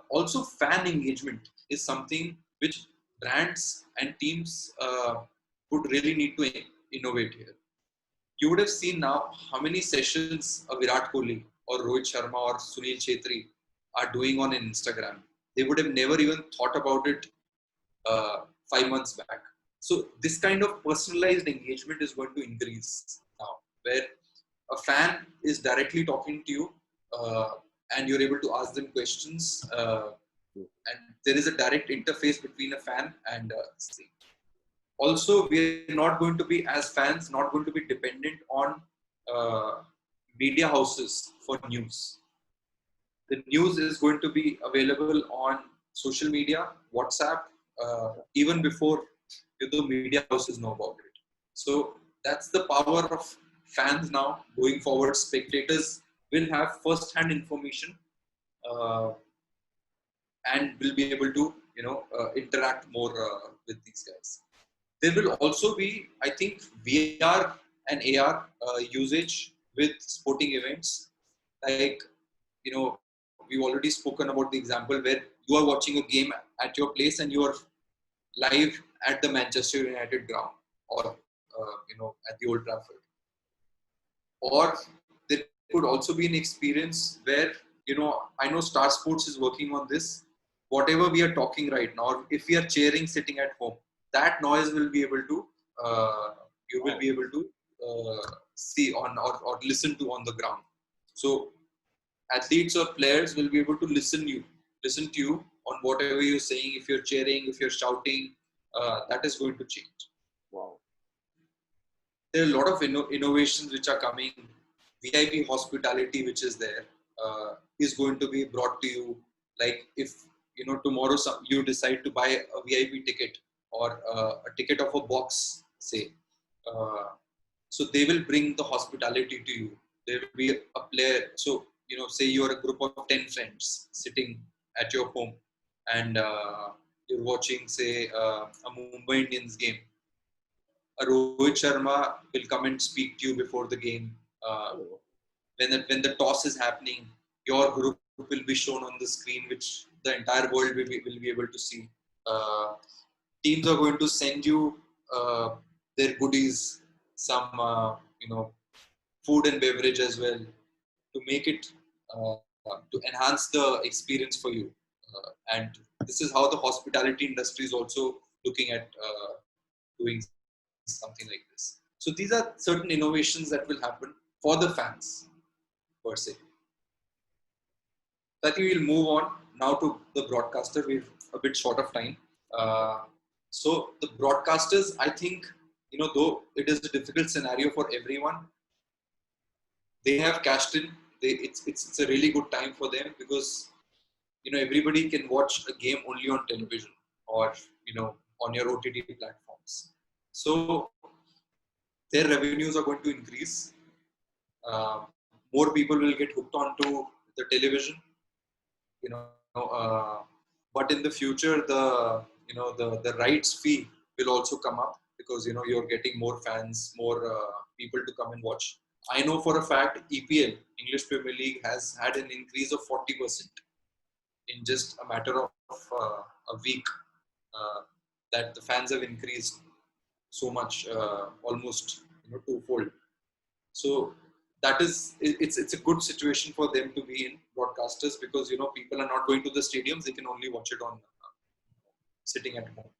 Also, fan engagement is something which brands and teams would really need to innovate here. You would have seen now how many sessions a Virat Kohli or Rohit Sharma or Sunil Chhetri are doing on Instagram. They would have never even thought about it 5 months back. So this kind of personalized engagement is going to increase now, where a fan is directly talking to you and you're able to ask them questions, and there is a direct interface between a fan and a screen. Also, we're not going to be, as fans, not going to be dependent on media houses for news. The news is going to be available on social media, WhatsApp, even before the media houses know about it. So that's the power of fans now. Going forward, spectators will have first-hand information and will be able to, interact more with these guys. There will also be, I think, VR and AR usage with sporting events. Like, we've already spoken about the example where you are watching a game at your place and you are live at the Manchester United ground or, at the Old Trafford. Or there could also be an experience where, I know Star Sports is working on this. Whatever we are talking right now, if we are cheering sitting at home, that noise will be able to, you will be able to see on or listen to on the ground. So athletes or players will be able to listen to you on whatever you're saying. If you're cheering, if you're shouting, that is going to change. Wow. There are a lot of innovations which are coming. VIP hospitality, which is there, is going to be brought to you. Like if tomorrow you decide to buy a VIP ticket or a ticket of a box, say, so they will bring the hospitality to you. There will be a player. So say you're a group of 10 friends sitting at your home, and you're watching, say, a Mumbai Indians game. A Rohit Sharma will come and speak to you before the game. When the toss is happening, your group will be shown on the screen, which the entire world will be able to see. Teams are going to send you their goodies, some food and beverage as well, to make it to enhance the experience for you. And this is how the hospitality industry is also looking at doing something like this. So these are certain innovations that will happen for the fans per se. I think we'll move on now to the broadcaster. We're a bit short of time. So the broadcasters, I think, though it is a difficult scenario for everyone, they have cashed in. It's a really good time for them because everybody can watch a game only on television or on your OTT platforms. So their revenues are going to increase. More people will get hooked onto the television. But in the future, the rights fee will also come up because you're getting more fans, more people to come and watch. I know for a fact EPL, English Premier League, has had an increase of 40% in just a matter of a week. That the fans have increased so much, almost twofold. So that is, it's a good situation for them to be in, broadcasters, because people are not going to the stadiums; they can only watch it on sitting at home.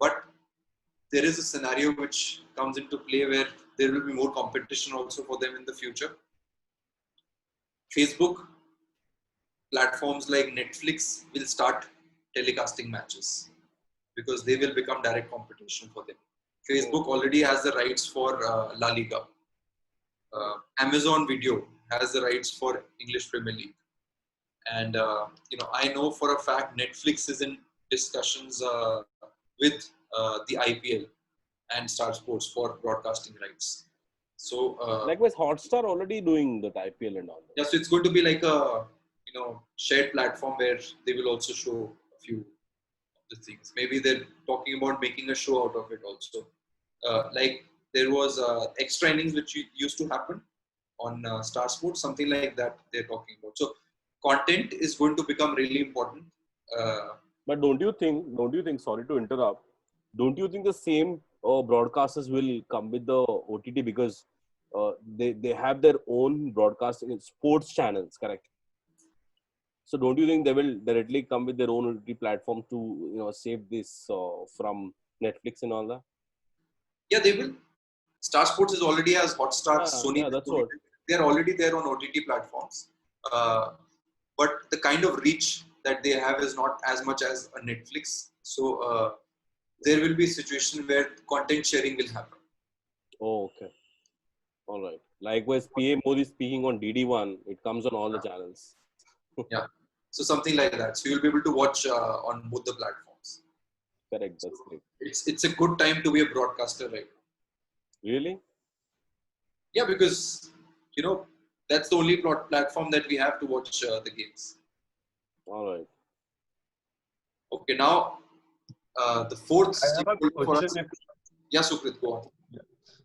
But there is a scenario which comes into play where there will be more competition also for them in the future. Facebook platforms like Netflix will start telecasting matches because they will become direct competition for them. Facebook already has the rights for La Liga. Amazon Video has the rights for English Premier League. And, I know for a fact Netflix is in discussions with the IPL and Star Sports for broadcasting rights. So, likewise, Hotstar already doing that IPL and all that. Yeah, so it's going to be like a shared platform where they will also show a few the things. Maybe they're talking about making a show out of it also. Like there was extra innings which used to happen on Star Sports, something like that they're talking about. So content is going to become really important. But don't you think, sorry to interrupt, don't you think the same broadcasters will come with the OTT because they have their own broadcasting sports channels, correct? So don't you think they will directly come with their own OTT platform to save this from Netflix and all that? Yeah, they will. Star Sports is already has Hotstar, Sony. Yeah, that's what. They're already there on OTT platforms. But the kind of reach that they have is not as much as a Netflix. So there will be a situation where content sharing will happen. Oh, okay. All right. Likewise, PA Modi speaking on DD1, it comes on all the channels. Yeah. So something like that. So you'll be able to watch on both the platforms. Correct. That's great. It's a good time to be a broadcaster right now. Really? Yeah, because that's the only platform that we have to watch the games. All right. Okay, now the fourth. I have a question. Yeah, Sukrit, go on.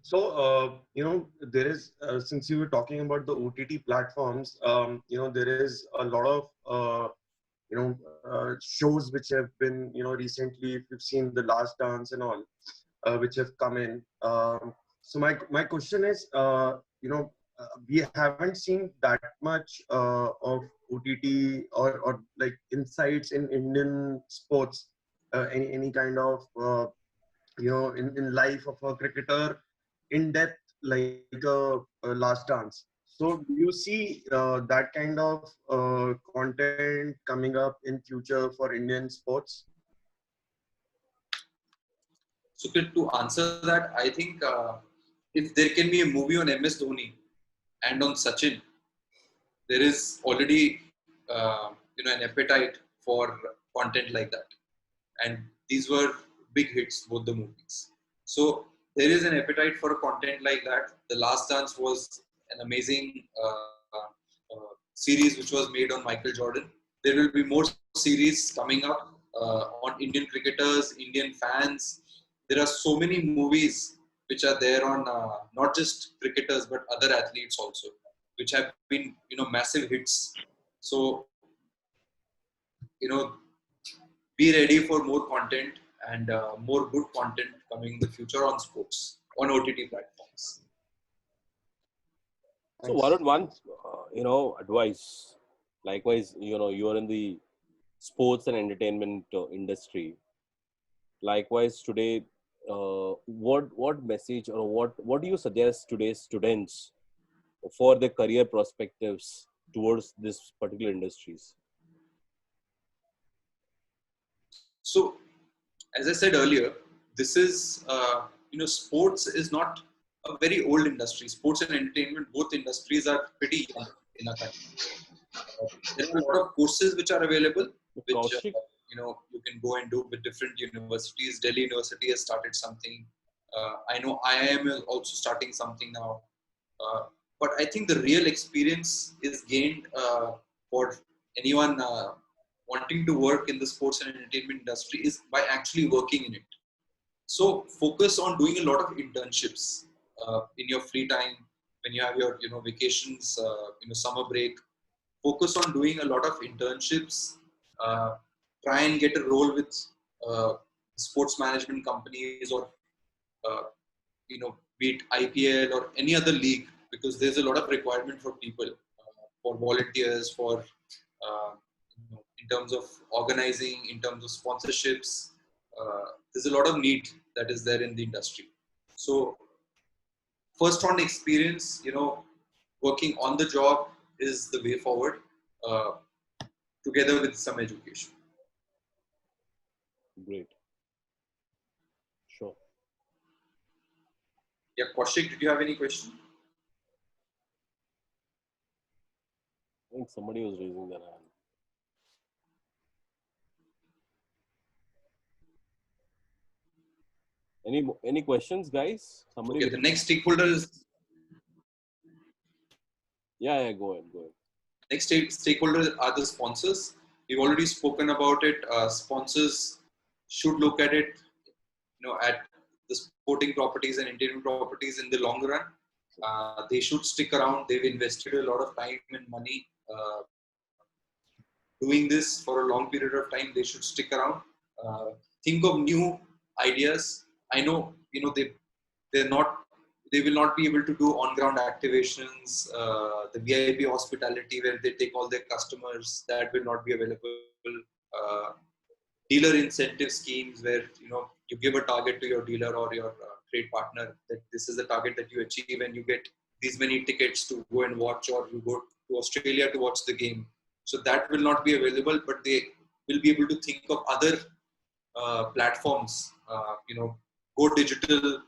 So, there is, since you were talking about the OTT platforms, there is a lot of, shows which have been, recently, if you've seen The Last Dance and all, which have come in. So my question is, we haven't seen that much of OTT or like insights in Indian sports, any kind of, in life of a cricketer in depth like a Last Dance. So do you see that kind of content coming up in future for Indian sports? So to answer that, I think if there can be a movie on MS Dhoni and on Sachin, there is already an appetite for content like that, and these were big hits, both the movies. So there is an appetite for content like that. The Last Dance was an amazing series which was made on Michael Jordan. There will be more series coming up on Indian cricketers, Indian fans. There are so many movies which are there on not just cricketers but other athletes also, which have been massive hits. So be ready for more content and more good content coming in the future on sports on OTT platforms. So Varun, one advice. Likewise, you are in the sports and entertainment industry. Likewise, today, what message or what do you suggest today's students for their career perspectives towards this particular industries? So, as I said earlier, this is sports is not a very old industry. Sports and entertainment, both industries are pretty young in our country. There are a lot of courses which are available, which you can go and do with different universities. Delhi University has started something. I know IIM is also starting something now. But I think the real experience is gained for anyone wanting to work in the sports and entertainment industry is by actually working in it. So focus on doing a lot of internships in your free time when you have your vacations, summer break. Focus on doing a lot of internships. Try and get a role with sports management companies or be it IPL or any other league, because there's a lot of requirement for people, for volunteers, for in terms of organizing, in terms of sponsorships. There's a lot of need that is there in the industry. So first round experience, working on the job is the way forward, together with some education. Great. Sure. Yeah, Kaushik, did you have any question? I think somebody was raising their hand. Any questions, guys? Somebody. Okay, the next stakeholder is. Yeah, go ahead. Next stakeholders are the sponsors. We've already spoken about it. Sponsors should look at it, at the sporting properties and entertainment properties in the long run. They should stick around. They've invested a lot of time and money doing this for a long period of time. They should stick around. Think of new ideas. I know, they will not be able to do on-ground activations, the VIP hospitality where they take all their customers, that will not be available. Dealer incentive schemes where you give a target to your dealer or your trade partner that this is the target that you achieve and you get these many tickets to go and watch, or you go to Australia to watch the game. So that will not be available, but they will be able to think of other platforms. Go digital.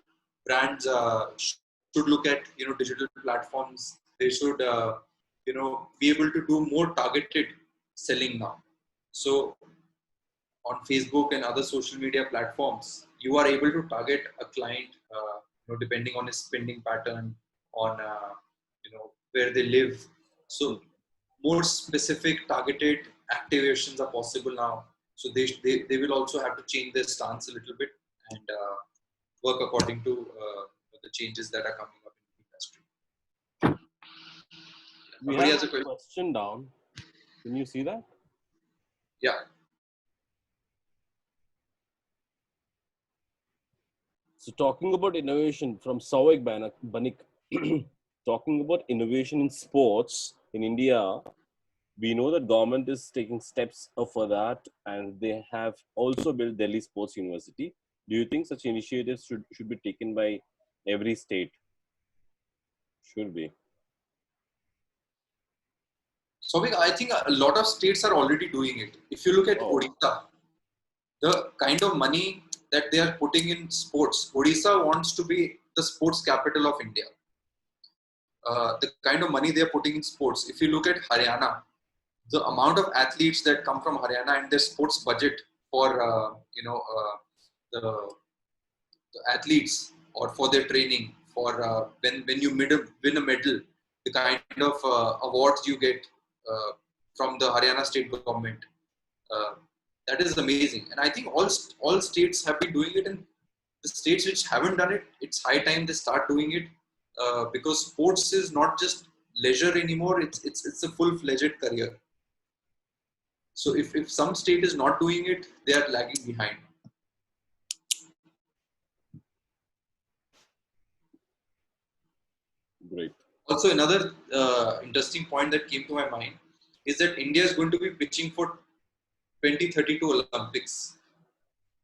Brands should look at digital platforms. They should be able to do more targeted selling now. So on Facebook and other social media platforms, you are able to target a client depending on his spending pattern, on where they live. So more specific targeted activations are possible now. So they will also have to change their stance a little bit and work according to the changes that are coming up in the industry. We Somebody have has a a question down. Can you see that? Yeah. So talking about innovation from Sauvik Banik, talking about innovation in sports in India, we know that government is taking steps for that, and they have also built Delhi Sports University. Do you think such initiatives should be taken by every state? Should be. So I think a lot of states are already doing it. If you look at Odisha, the kind of money that they are putting in sports, Odisha wants to be the sports capital of India. The kind of money they are putting in sports. If you look at Haryana, the amount of athletes that come from Haryana and their sports budget for the athletes or for their training, for when you win a medal, the kind of awards you get from the Haryana state government, that is amazing. And I think all states have been doing it, and the states which haven't done it, it's high time they start doing it, because sports is not just leisure anymore. It's a full-fledged career. So if some state is not doing it, they are lagging behind. Great. Also, another interesting point that came to my mind is that India is going to be pitching for 2032 Olympics.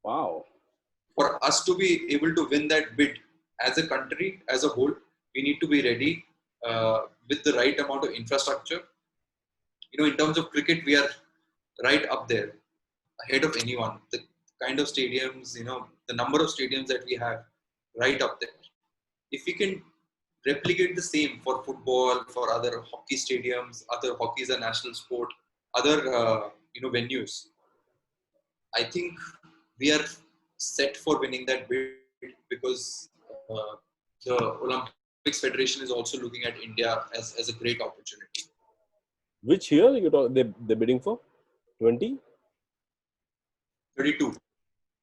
Wow. For us to be able to win that bid as a country, as a whole, we need to be ready with the right amount of infrastructure. In terms of cricket, we are right up there, ahead of anyone. The kind of stadiums, the number of stadiums that we have, right up there. If we can replicate the same for football, for other hockey stadiums, other hockey is a national sport, other venues, I think we are set for winning that bid, because the Olympics Federation is also looking at India as a great opportunity. Which year they're bidding for? 2032.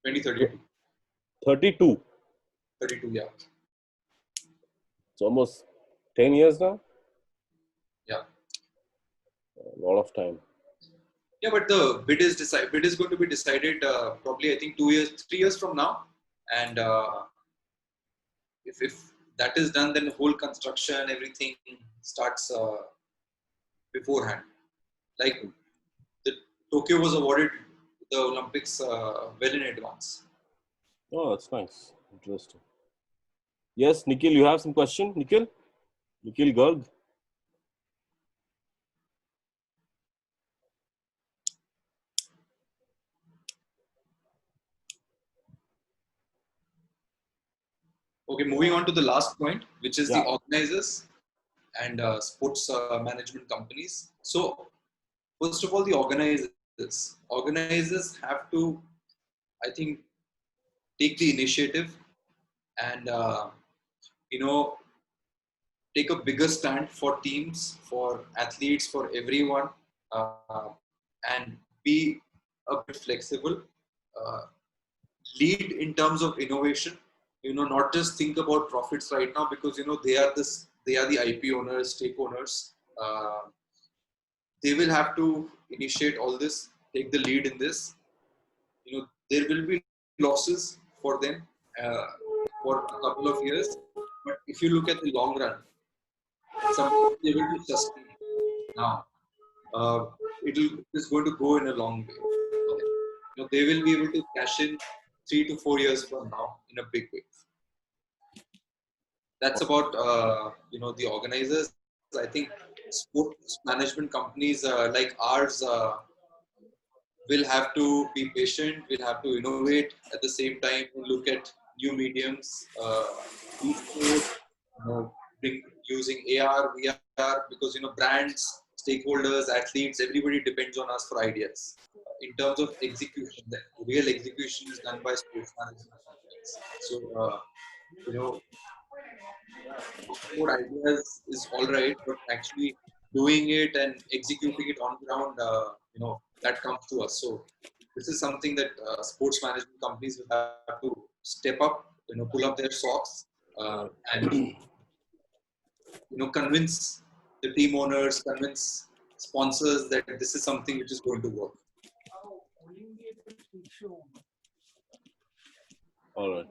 2032. 32. 32, yeah. It's almost 10 years now. Yeah. A lot of time. Yeah, but the bid is going to be decided probably, I think, 3 years from now. And if that is done, then the whole construction, everything starts beforehand. Like Tokyo was awarded the Olympics well in advance. Oh, that's nice. Interesting. Yes, Nikhil, you have some question? Nikhil Garg. Okay, moving on to the last point, which is Yeah. the organizers and sports management companies. So, first of all, the organizers have to, I think, take the initiative and take a bigger stand for teams, for athletes, for everyone, and be a bit flexible. lead in terms of innovation. Not just think about profits right now, because they are the IP owners, stake owners. They will have to initiate all this, take the lead in this. There will be losses for them for a couple of years, but if you look at the long run, something they will be sustain. Now, it is going to go in a long way. They will be able to cash in 3 to 4 years from now in a big way. That's about the organizers. I think sports management companies like ours will have to be patient. We'll have to innovate at the same time. Look at new mediums, using AR, VR, because brands, stakeholders, athletes, everybody depends on us for ideas. In terms of execution, the real execution is done by sports management companies. So, more ideas is all right, but actually doing it and executing it on ground, that comes to us. So this is something that sports management companies will have to step up, pull up their socks, and convince the team owners, convince sponsors that this is something which is going to work. All right.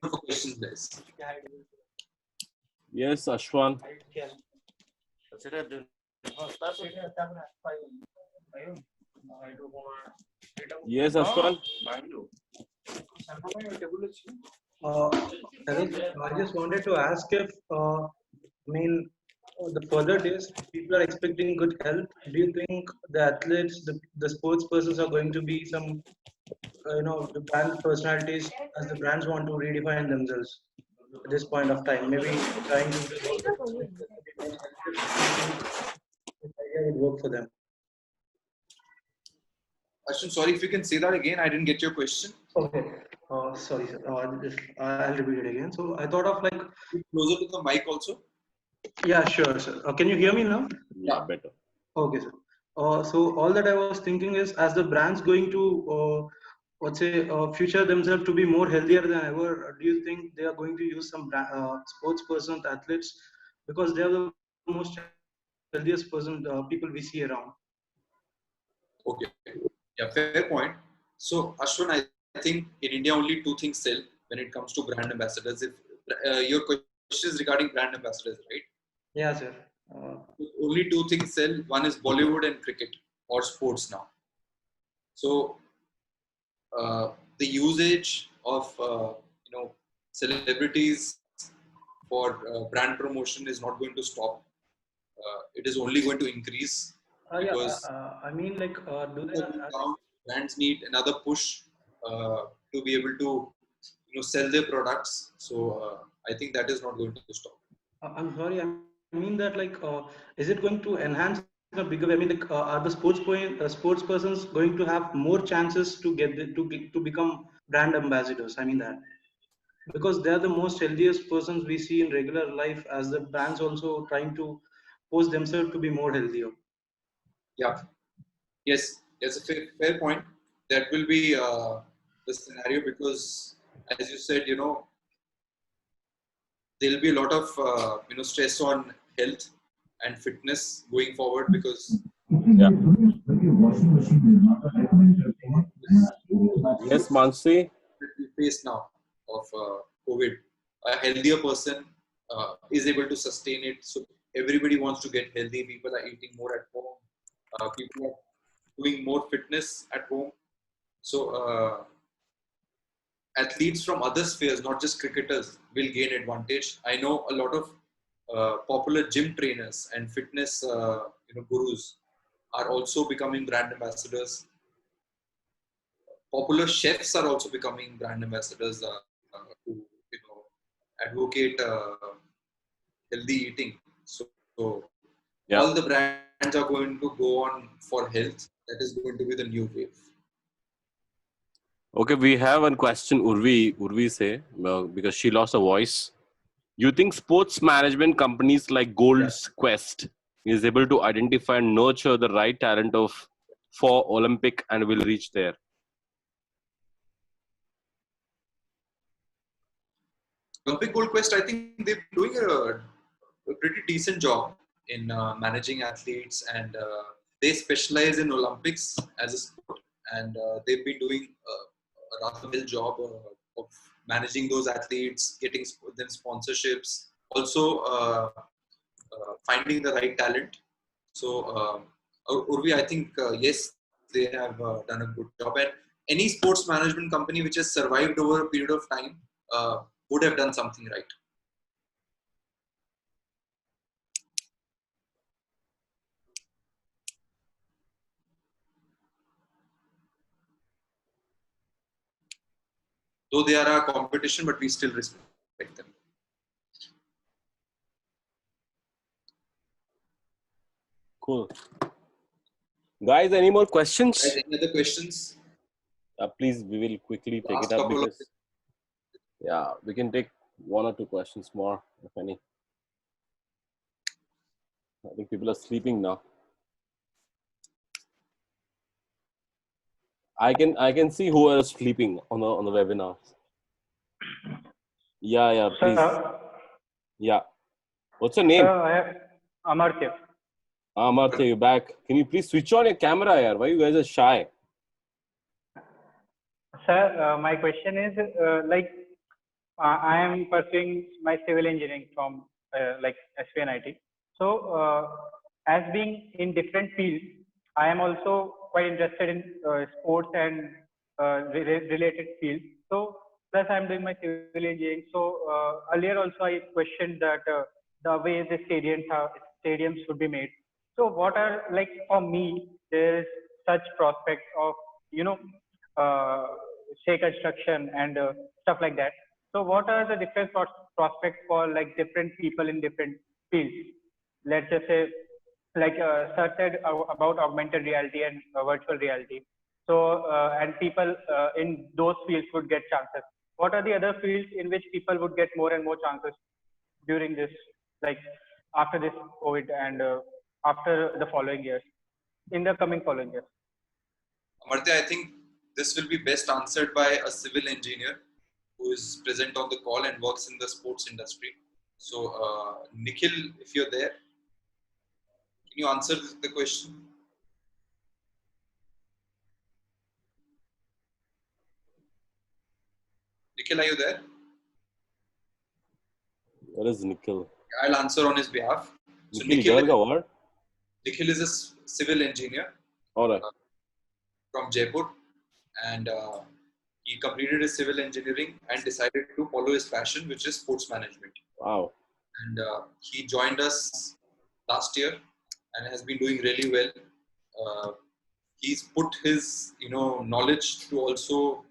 Questions, guys. Yes, Ashwan. Yes, Ashwan. I just wanted to ask if, the further days, people are expecting good health. Do you think the athletes, the sports persons are going to be some, the brand personalities, as the brands want to redefine themselves at this point of time? Maybe trying to work with this idea would work for them. Ashwin, sorry, if you can say that again. I didn't get your question. Okay. Sorry, sir. I'll repeat it again. So I thought of like closer to the mic also. Yeah, sure, sir. Can you hear me now? Yeah, better. Okay, sir. So all that I was thinking is, as the brands going to, future themselves to be more healthier than ever, do you think they are going to use some sports persons, athletes, because they are the most healthiest people we see around? Okay. Yeah, fair point. So, Ashwin, I think in India only two things sell when it comes to brand ambassadors. If your question is regarding brand ambassadors, right? Yeah, sir. Only two things sell. One is Bollywood and cricket, or sports now. So the usage of celebrities for brand promotion is not going to stop. It is only going to increase. Because brands need another push to be able to sell their products. So I think that is not going to stop. I'm sorry. I mean that is it going to enhance in a bigger way? I mean, are the sports persons going to have more chances to to become brand ambassadors? I mean that because they are the most healthiest persons we see in regular life, as the brands also trying to post themselves to be more healthier. Yeah. Yes, that's a fair point. That will be the scenario, because, as you said, there'll be a lot of stress on health and fitness going forward, because Yes, Mansi. We face now of COVID, a healthier person is able to sustain it. So everybody wants to get healthy. People are eating more at home. People are doing more fitness at home. So athletes from other spheres, not just cricketers, will gain advantage. I know a lot of popular gym trainers and fitness gurus are also becoming brand ambassadors. Popular chefs are also becoming brand ambassadors to advocate healthy eating. So all the brands are going to go on for health. That is going to be the new wave. Okay, we have one question. Urvi say, because she lost her voice. You think sports management companies like Gold's Quest is able to identify and nurture the right talent for Olympic and will reach there? Olympic Gold Quest, I think they're doing a pretty decent job in managing athletes, and they specialize in Olympics as a sport, and they've been doing a rather well job of managing those athletes, getting them sponsorships, also finding the right talent. So, Urvi, I think yes, they have done a good job. And any sports management company which has survived over a period of time would have done something right. Though they are our competition, but we still respect them. Cool. Guys, any more questions? Guys, any other questions? Please, we will quickly take Last it up couple of- because yeah, we can take 1 or 2 questions more, if any. I think people are sleeping now. I can see who are sleeping on the webinar. Yeah, please. Yeah. What's your name? I have Amartya. Amartya, you back. Can you please switch on your camera, yaar? Why you guys are shy? Sir, my question is I am pursuing my civil engineering from SPNIT. So, as being in different fields, I am also quite interested in sports and related fields. So, plus I am doing my civil engineering. So, earlier also I questioned that the way the stadiums should be made. So, what are like for me? There is such prospect of say construction and stuff like that. So what are the different prospects for like different people in different fields? Let's just say like Sir said about augmented reality and virtual reality. So and people in those fields would get chances. What are the other fields in which people would get more and more chances during this, like after this COVID and after the following years, in the coming following years? Amartya, I think this will be best answered by a civil engineer who is present on the call and works in the sports industry. So, Nikhil, if you're there, can you answer the question? Nikhil, are you there? Where is Nikhil? I'll answer on his behalf. So Nikhil what? Nikhil is a civil engineer Alright. from Jaipur, and he completed his civil engineering and decided to follow his passion, which is sports management. Wow. And he joined us last year and has been doing really well. He's put his knowledge to also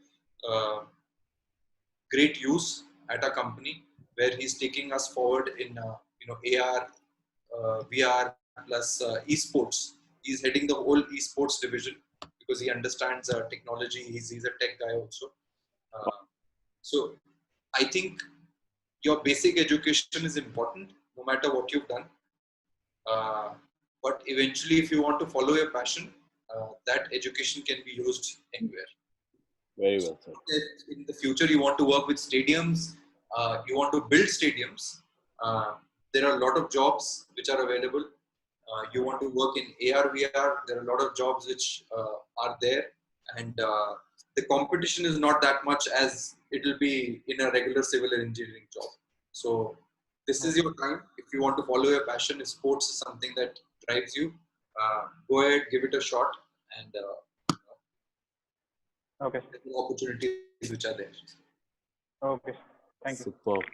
great use at a company where he's taking us forward in AR, VR plus esports. He's heading the whole esports division because he understands technology. He's a tech guy also. So I think your basic education is important no matter what you've done. But eventually, if you want to follow your passion, that education can be used anywhere. Very well said. If in the future you want to work with stadiums, you want to build stadiums, there are a lot of jobs which are available. You want to work in AR, VR, there are a lot of jobs which are there. And the competition is not that much as it will be in a regular civil engineering job. So this is your time. If you want to follow your passion, if sports is something that drives you, go ahead, give it a shot, and Okay. the opportunities which are there. Okay. Thank you. Superb.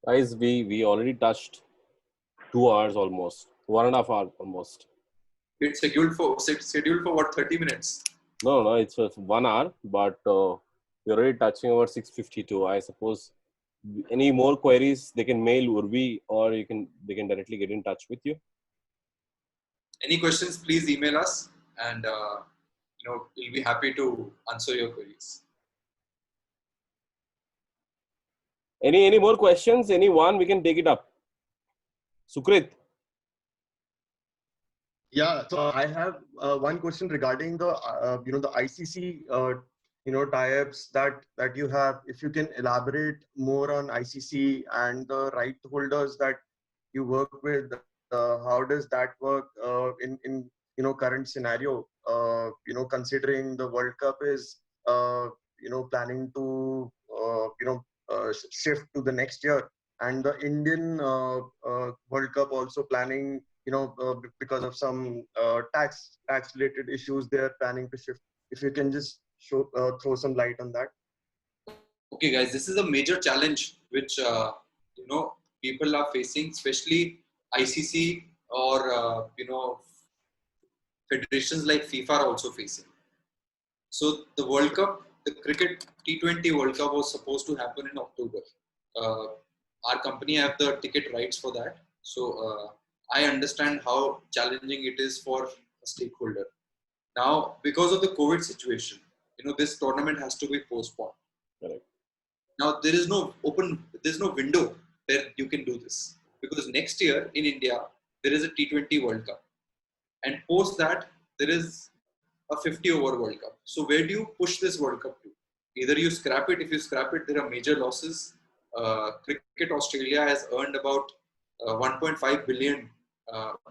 Guys, we already touched 2 hours almost. 1.5 hours almost. It's scheduled for what, 30 minutes? No, it's 1 hour, but we're already touching over 6:52. I suppose any more queries they can mail Urvi, or they can directly get in touch with you. Any questions, please email us, and we'll be happy to answer your queries. Any more questions? Anyone, we can take it up. Sukrit. Yeah, so I have one question regarding the the ICC tie-ups that you have. If you can elaborate more on ICC and the right holders that you work with, how does that work in current scenario? Considering the World Cup is planning to shift to the next year, and the Indian World Cup also planning, because of some tax related issues, they are planning to shift. If you can just throw some light on that. Okay, guys, this is a major challenge which people are facing, especially ICC or federations like FIFA are also facing. So the World Cup, the cricket T20 World Cup was supposed to happen in October. Our company have the ticket rights for that. So I understand how challenging it is for a stakeholder. Now, because of the COVID situation, this tournament has to be postponed. Correct. Now there's no window where you can do this, because next year in India there is a T20 World Cup, and post that there is a 50 over World Cup. So where do you push this World Cup to? Either you scrap it. If you scrap it, there are major losses. Cricket Australia has earned about 1.5 billion,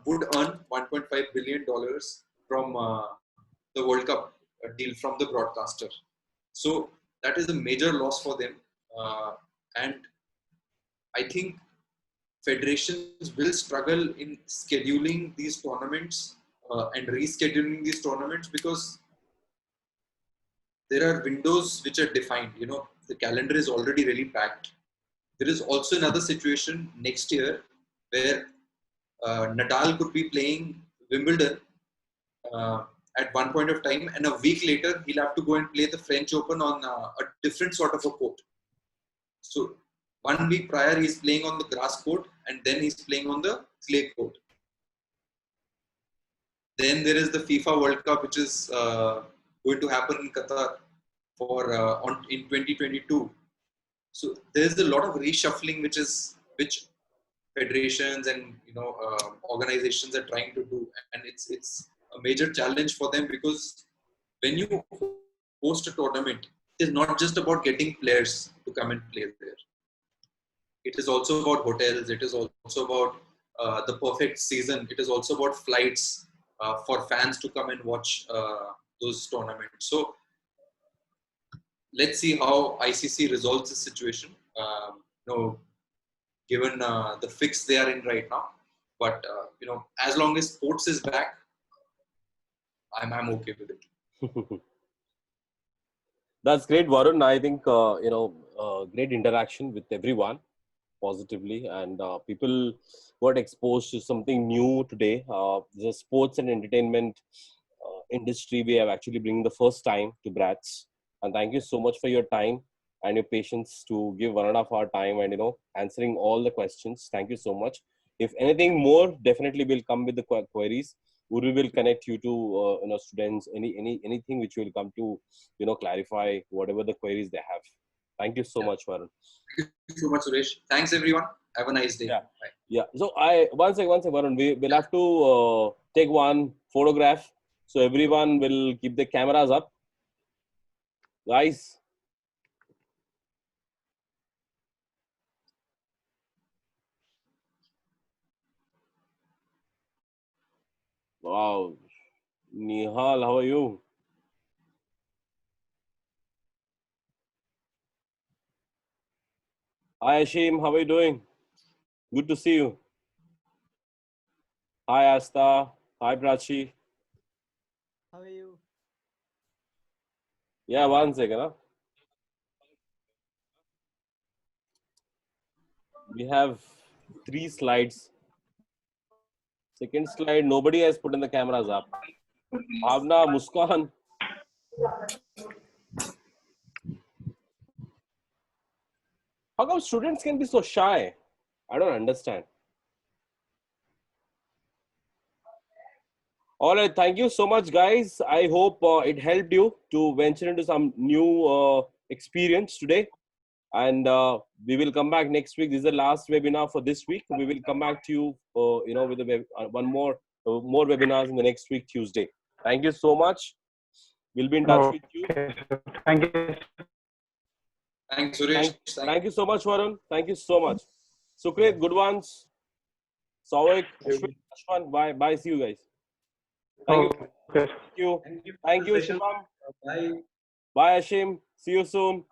would earn 1.5 billion dollars from the World Cup deal from the broadcaster. So that is a major loss for them. And I think federations will struggle in scheduling these tournaments and rescheduling these tournaments, because there are windows which are defined. The calendar is already really packed. There is also another situation next year where Nadal could be playing Wimbledon at one point of time, and a week later he'll have to go and play the French Open on a different sort of a court. So 1 week prior he's playing on the grass court, and then he's playing on the clay court. Then there is the FIFA World Cup, which is going to happen in Qatar in 2022. So there's a lot of reshuffling which federations and organizations are trying to do, and it's a major challenge for them, because when you host a tournament, it is not just about getting players to come and play there. It is also about hotels. It is also about the perfect season. It is also about flights for fans to come and watch those tournaments. So let's see how ICC resolves the situation. Given the fix they are in right now, but as long as sports is back, I'm okay with it. That's great, Varun. I think great interaction with everyone positively, and people got exposed to something new today. The sports and entertainment industry we have actually bring the first time to BRATS, and thank you so much for your time and your patience to give 1.5 hour time and answering all the questions. Thank you so much. If anything more, definitely we'll come with the queries. We will connect you to students, anything which will come to clarify whatever the queries they have. Thank you so much, Varun. Thank you so much, Suresh. Thanks everyone. Have a nice day. Yeah. Bye. Yeah. So one second, Varun. We'll have to take one photograph. So everyone will keep the cameras up, guys. Wow. Nihal, how are you? Hi, Ashim. How are you doing? Good to see you. Hi, Asta. Hi, Prachi. How are you? Yeah, one second. Huh? We have 3 slides. Second slide, nobody has put in the cameras up. Bhavna, Muskan. How come students can be so shy? I don't understand. All right, thank you so much, guys. I hope it helped you to venture into some new experience today. And we will come back next week. This is the last webinar for this week. We will come back to you, with one more webinars in the next week, Tuesday. Thank you so much. We'll be in touch with you. Okay, sir. Thank you. Thanks, Suresh. Thank you so much, Varun. Thank you so much. Sukrit, good ones. Souvik, Ashwin, Ashwan, bye. Bye. See you guys. Thank you. Okay. Thank you. Thank you. Thank you, Session. Shivam. Bye. Bye, Ashim. See you soon.